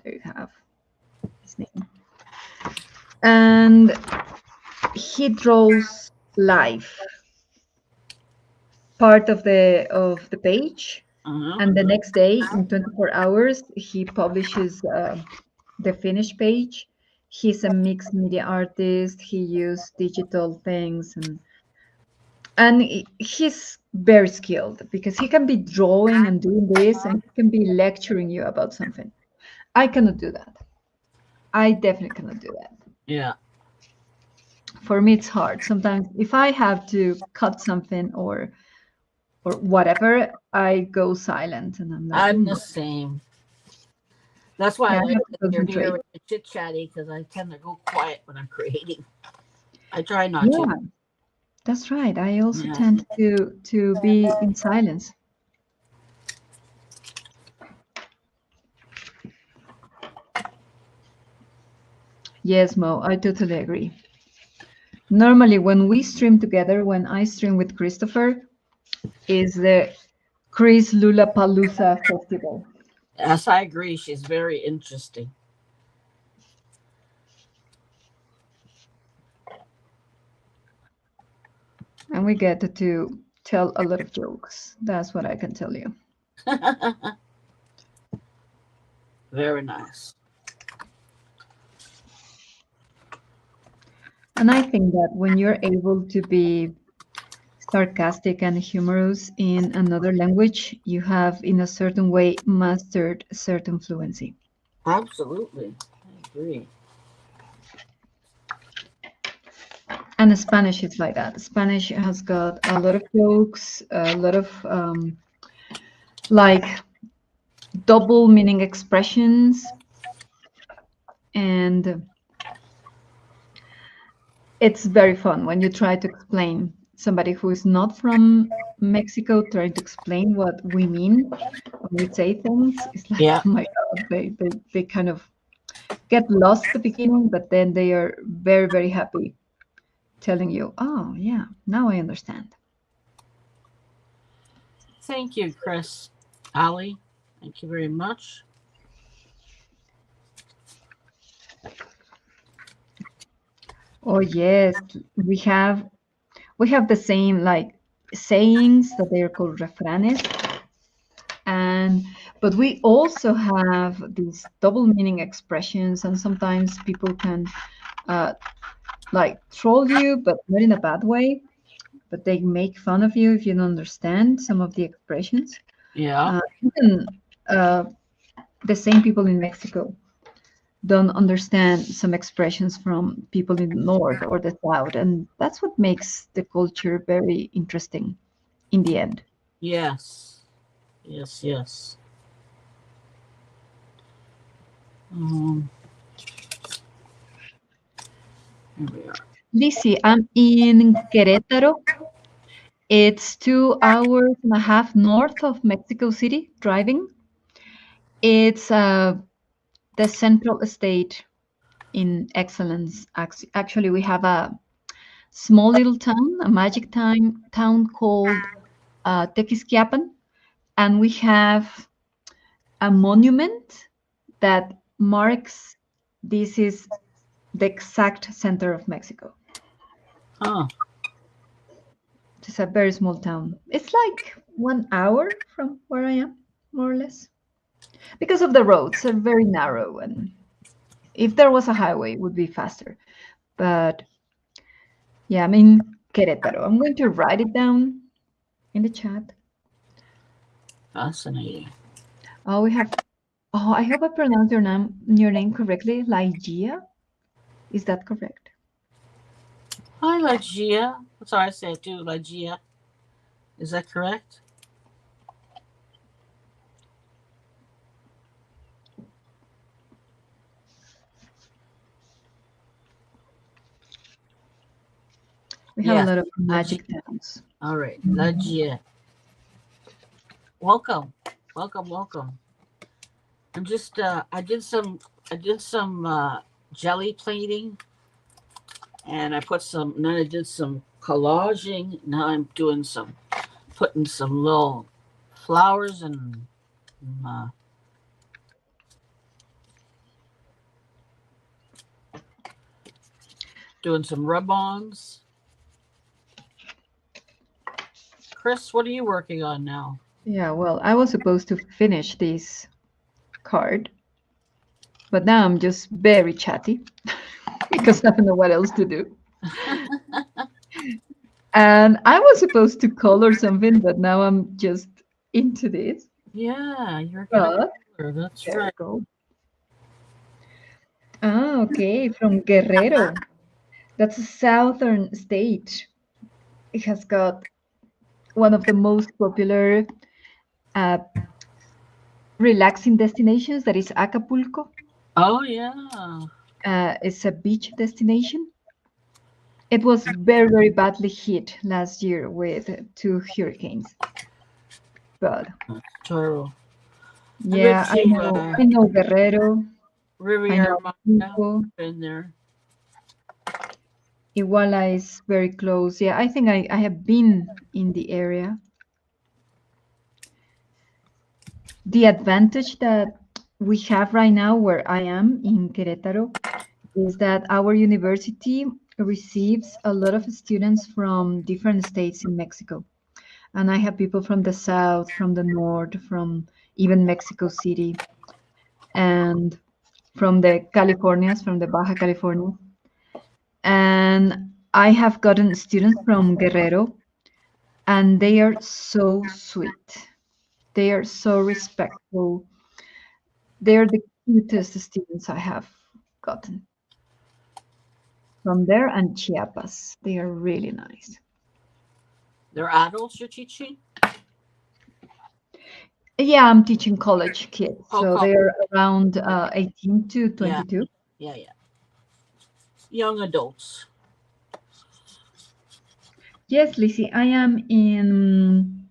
There you have his name. And he draws live part of the page, and the next day in 24 hours he publishes the finished page. He's a mixed media artist. He used digital things, and he's very skilled because he can be drawing and doing this, and he can be lecturing you about something. I cannot do that. I definitely cannot do that. Yeah. For me, it's hard. Sometimes if I have to cut something or whatever, I go silent and I'm like, I'm the same. That's why yeah, I I like have to that you're concentrate. here with the chit chatty, because I tend to go quiet when I'm creating. I try not Yeah, to. that's right. I also Yeah. tend to be in silence. Yes, Mo, I totally agree. Normally, when we stream together, when I stream with Christopher, is the Chris Lulapalooza Festival. Yes, I agree. She's very interesting. And we get to tell a lot of jokes. That's what I can tell you. Very nice. And I think that when you're able to be sarcastic and humorous in another language, you have, in a certain way, mastered certain fluency. Absolutely. I agree. And Spanish is like that. Spanish has got a lot of jokes, a lot of like double meaning expressions, and it's very fun when you try to explain somebody who is not from Mexico trying to explain what we mean when we say things. It's like, Yeah. oh my God, they kind of get lost at the beginning, but then they are very, very happy telling you, oh, yeah, now I understand. Thank you, Chris. Ali, thank you very much. Oh yes, we have we have the same like sayings that they are called refranes, and but we also have these double meaning expressions, and sometimes people can uh, like troll you, but not in a bad way. But they make fun of you if you don't understand some of the expressions. Yeah. Even the same people in Mexico don't understand some expressions from people in the north or the south, and that's what makes the culture very interesting in the end. Yes. Yes. Yes. Um, here we are. Lisi, I'm in Querétaro. It's 2 hours and a half north of Mexico City driving. It's the central state in excellence. Actually, we have a small little town, a magic town called Tequisquiapan, and we have a monument that marks this is the exact center of Mexico. Huh. It's a very small town. It's like 1 hour from where I am, more or less, because of the roads are very narrow. And if there was a highway, it would be faster. But yeah, I'm in Querétaro. I'm going to write it down in the chat. Fascinating. Oh, we have. Oh, I hope I pronounced your name correctly. Lygia, is that correct? Hi, Lagia. That's how I say it too, Lagia. Is that correct? We have a Yes. lot of Lagia. magic towns. All right. Lagia. Welcome. Welcome. Welcome. I'm just. I did some jelly plating, and I put some. And then I did some collaging. Now I'm doing some putting some little flowers and uh, doing some rub-ons. Chris, what are you working on now? Yeah, well, I was supposed to finish this card, but now I'm just very chatty because I don't know what else to do. And I was supposed to color something, but now I'm just into this. Yeah, you're gonna But color. That's there we right. go. Ah, okay, from Guerrero. That's a southern state. It has got one of the most popular uh, relaxing destinations, that is Acapulco. Oh yeah. It's a beach destination. It was very, very badly hit last year with two hurricanes. But That's terrible. I've been yeah, I to know. I know Guerrero. I Riviera know Maya. Acapulco. Been there. Iguala is very close. Yeah, I think I have been in the area. The advantage that we have right now where I am in Querétaro is that our university receives a lot of students from different states in Mexico. And I have people from the south, from the north, from even Mexico City, and from the Californias, from the Baja California. And I have gotten students from Guerrero, and they are so sweet. They are so respectful. They are the cutest students I have gotten from there and Chiapas. They are really nice. They're adults you're teaching? Yeah, I'm teaching college kids, Oh, so call. they are around Okay. 18 to Yeah. 22. Yeah. Yeah. Young adults. Yes, Lizzie, I am in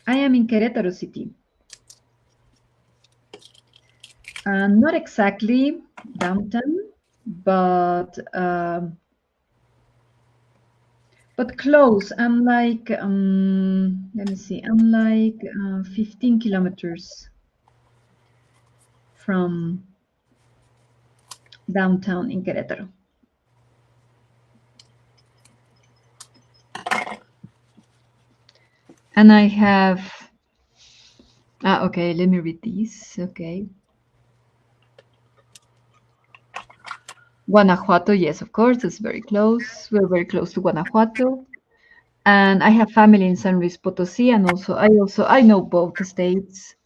Querétaro City. Not exactly downtown, but close. I'm like let me see. I'm like 15 kilometers from downtown in Querétaro. And I have. Okay, let me read these. Okay. Guanajuato, yes, of course, it's very close. We're very close to Guanajuato. And I have family in San Luis Potosí, and I know both the states.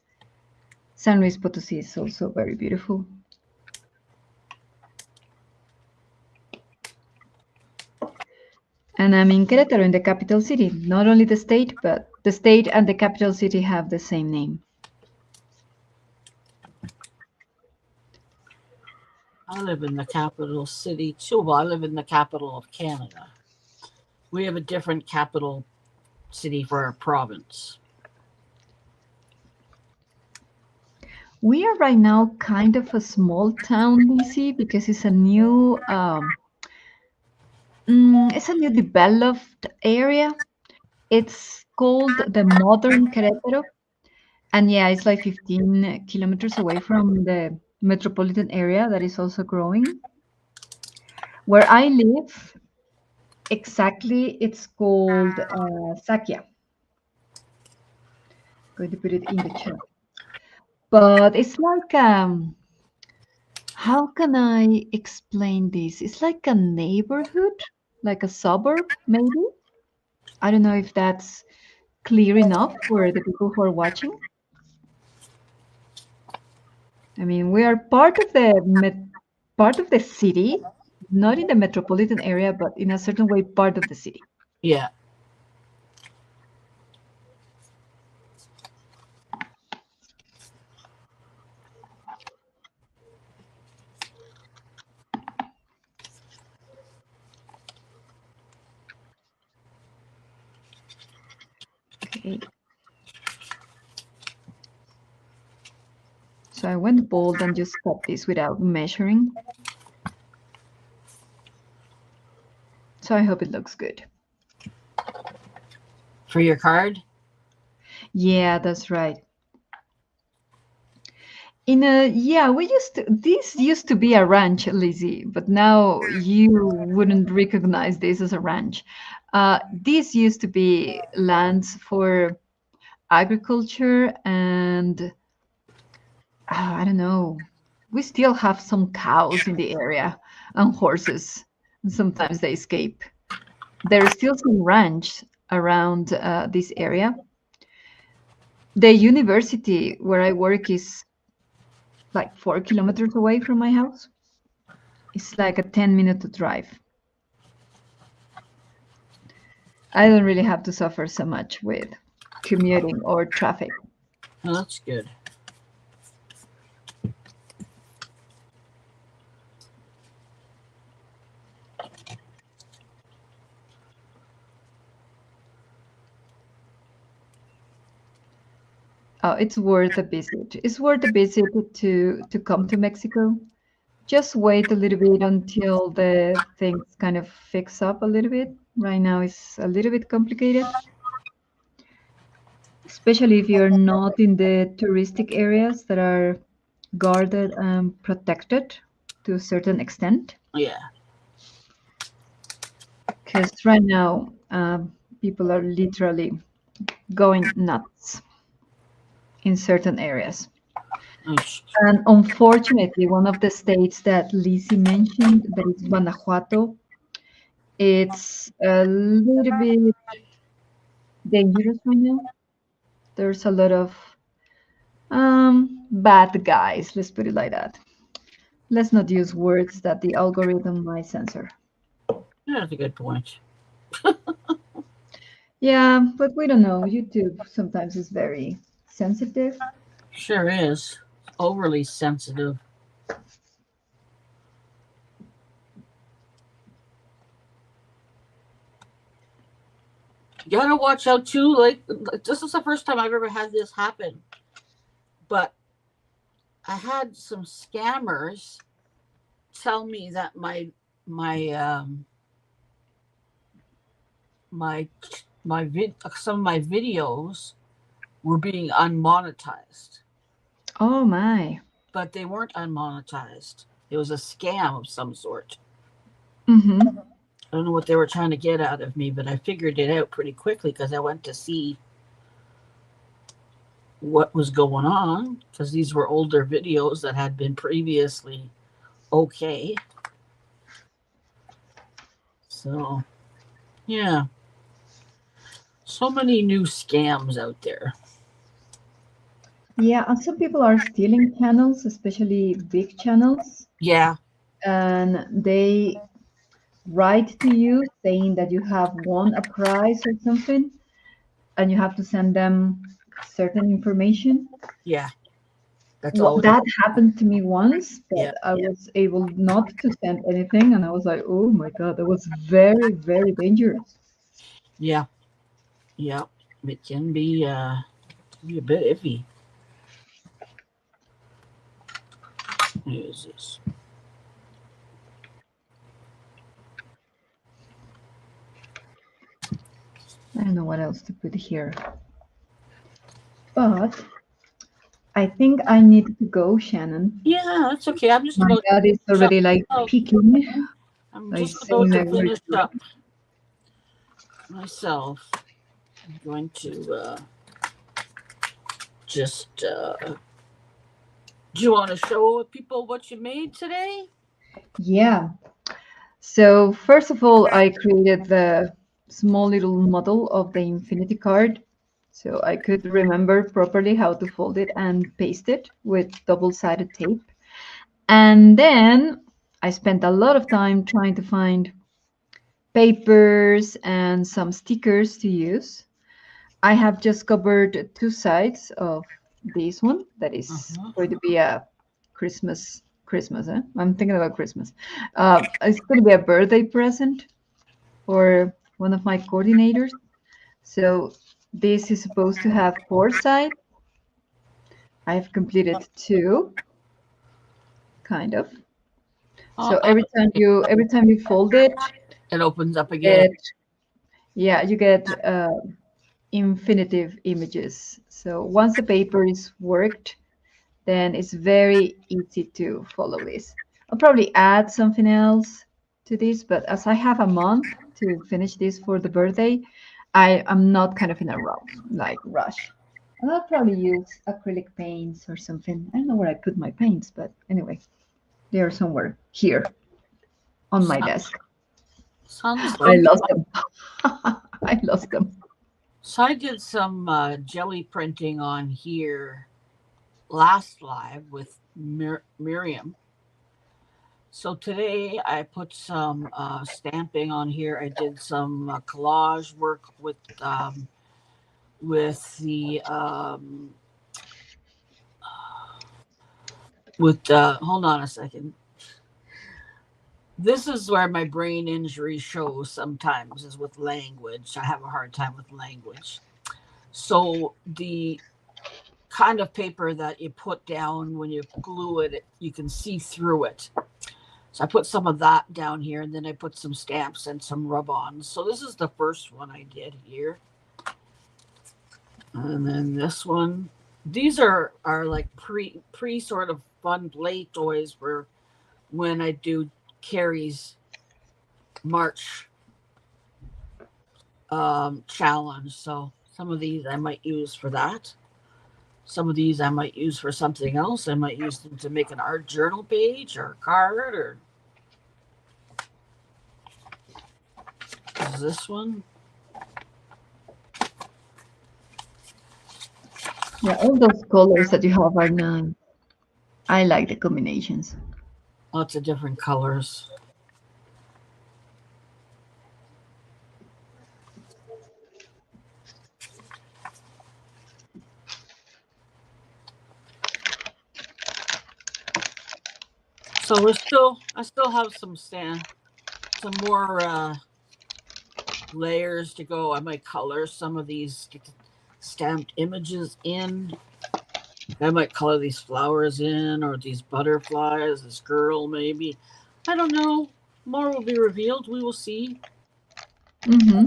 San Luis Potosí is also very beautiful. And I'm in Querétaro, in the capital city. Not only the state, but the state and the capital city have the same name. I live in the capital city too. Well, I live in the capital of Canada. We have a different capital city for our province. We are right now kind of a small town, Lizzie, because it's a new developed area. It's called the Modern Querétaro, and yeah, it's like 15 kilometers away from the metropolitan area that is also growing. Where I live, exactly, it's called Sakia. Going to put it in the chat. But it's like how can I explain this? It's like a neighborhood, like a suburb, maybe. I don't know if that's clear enough for the people who are watching. I mean, we are part of the city, not in the metropolitan area, but in a certain way, part of the city. Yeah. Okay. So I went bold and just cut this without measuring. So I hope it looks good. For your card? Yeah, that's right. This used to be a ranch, Lizzie, but now you wouldn't recognize this as a ranch. This used to be lands for agriculture and I don't know. We still have some cows in the area and horses. And sometimes they escape. There is still some ranch around this area. The university where I work is like 4 kilometers away from my house. It's like a 10-minute drive. I don't really have to suffer so much with commuting or traffic. Oh, that's good. Oh, it's worth a visit. It's worth a visit to come to Mexico. Just wait a little bit until the things kind of fix up a little bit. Right now it's a little bit complicated, especially if you're not in the touristic areas that are guarded and protected to a certain extent. Yeah. Because right now, people are literally going nuts in certain areas. Nice. And unfortunately, one of the states that Lizzie mentioned, that is Guanajuato, it's a little bit dangerous right now. There's a lot of bad guys, let's put it like that. Let's not use words that the algorithm might censor. Yeah, that's a good point. Yeah, but we don't know. YouTube sometimes is very sensitive. Sure is. Overly sensitive. You gotta watch out too. Like this is the first time I've ever had this happen. But I had some scammers tell me that my my some of my videos were being unmonetized, Oh my. but they weren't unmonetized. It was a scam of some sort. Mm-hmm. I don't know what they were trying to get out of me, but I figured it out pretty quickly because I went to see what was going on because these were older videos that had been previously okay. So, yeah, so many new scams out there. Yeah, and some people are stealing channels, especially big channels, Yeah, and they write to you saying that you have won a prize or something, and you have to send them certain information. yeah, that's always, That happened to me once, yeah, but I was able not to send anything, and I was like, "Oh my God, that was very, very dangerous." yeah, yeah. It can be a bit iffy. What is this? I don't know what else to put here, but I think I need to go, Shannon. Yeah, that's okay. I'm just My about God is to finish already like up. peeking, I'm like just about saying to like, "Where finish you up myself. I'm going to just. Do you want to show people what you made today? Yeah. So first of all, I created the small little model of the infinity card so I could remember properly how to fold it and paste it with double-sided tape. And then I spent a lot of time trying to find papers and some stickers to use. I have just covered two sides of this one that is Uh-huh. going to be a Christmas, eh? I'm thinking about Christmas. It's going to be a birthday present for one of my coordinators. So this is supposed to have four sides. I've completed two, kind of. Oh, So every time you fold it, it opens up you again. get yeah, you get infinitive images. So once the paper is worked, then it's very easy to follow this. I'll probably add something else to this, but as I have a month to finish this for the birthday, I am not kind of in a rush. And I'll probably use acrylic paints or something. I don't know where I put my paints, but anyway, they are somewhere here on my So- desk. Sounds I like. lost them. I lost them. So I did some jelly printing on here last live with Miriam. So today I put some stamping on here. I did some collage work with the with hold on a second. This is where my brain injury shows sometimes is with language. I have a hard time with language. So the kind of paper that you put down when you glue it, you can see through it. So I put some of that down here and then I put some stamps and some rub-ons. So this is the first one I did here. And then this one. These are like pre sort of fun play toys for when I do Carrie's March challenge. So some of these I might use for that. Some of these I might use for something else. I might use them to make an art journal page or a card or is this one. Yeah, all those colors that you have are nice. I like the combinations. Lots of different colors. So I still have some more layers to go. I might color some of these stamped images in. I might color these flowers in or these butterflies, this girl maybe. I don't know. More will be revealed. We will see. Hmm.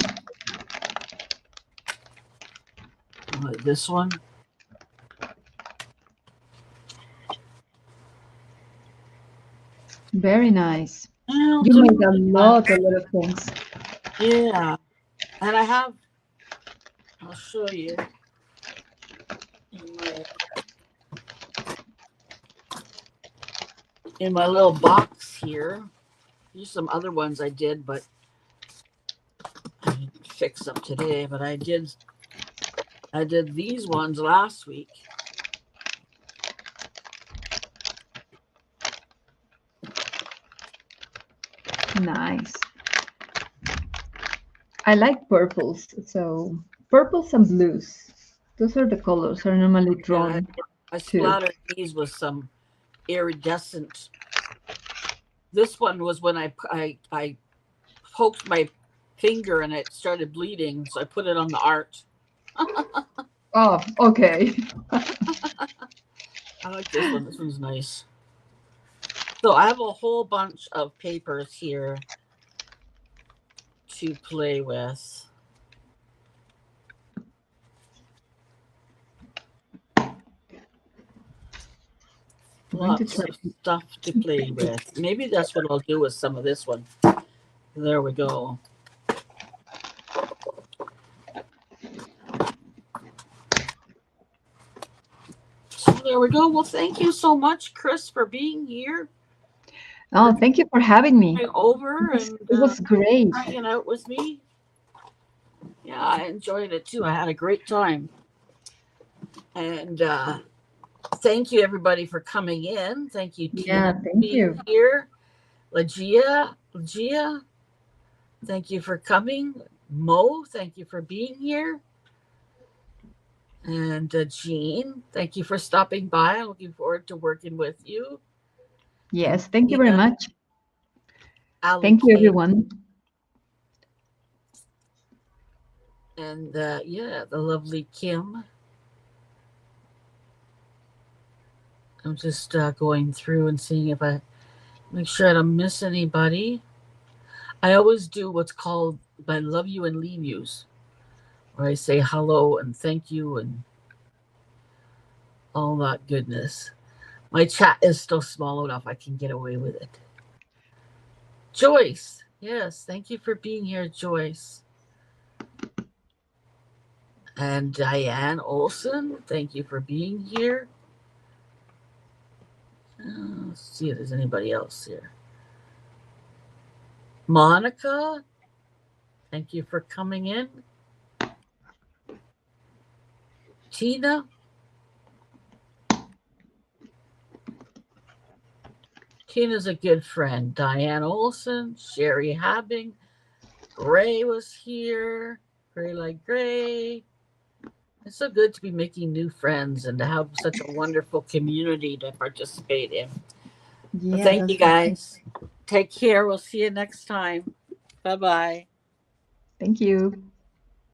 This one. Very nice. Well, You just made a lot of things. yeah. And I have. I'll show you. in my little box here. Here's some other ones I did, but I didn't fix them today. But I did these ones last week. Nice. I like purples, so purples and blues. Those are the colors are normally drawn I to. splattered these with some iridescent. This one was when I poked my finger and it started bleeding, so I put it on the art. Oh, okay. I like this one. This one's nice. So I have a whole bunch of papers here to play with. Lots of stuff to play with. Maybe that's what I'll do with some of this one. There we go. So there we go. Well, thank you so much, Chris, for being here. Oh, thank you for having me. Over it was great. Hanging out with me. Yeah, I enjoyed it too. I had a great time. And thank you everybody for coming in. Thank you, Tina, thank you. being here. Legia, thank you for coming. Mo, thank you for being here. And Jean, thank you for stopping by. I'm looking forward to working with you. Yes, thank you very much. Thank you, everyone. And yeah, the lovely Kim. I'm just going through and seeing if I make sure I don't miss anybody. I always do what's called my love you and leave yous, where I say hello and thank you and all that goodness. My chat is still small enough I can get away with it. Joyce, yes, thank you for being here, Joyce. And Diane Olson, thank you for being here. Let's see if there's anybody else here. Monica, thank you for coming in. Tina. Tina's a good friend. Diane Olson, Sherry Habbing, Gray was here. Gray like Gray. It's so good to be making new friends and to have such a wonderful community to participate in. Yeah, well, thank you guys. Take care. We'll see you next time. Bye-bye. Thank you.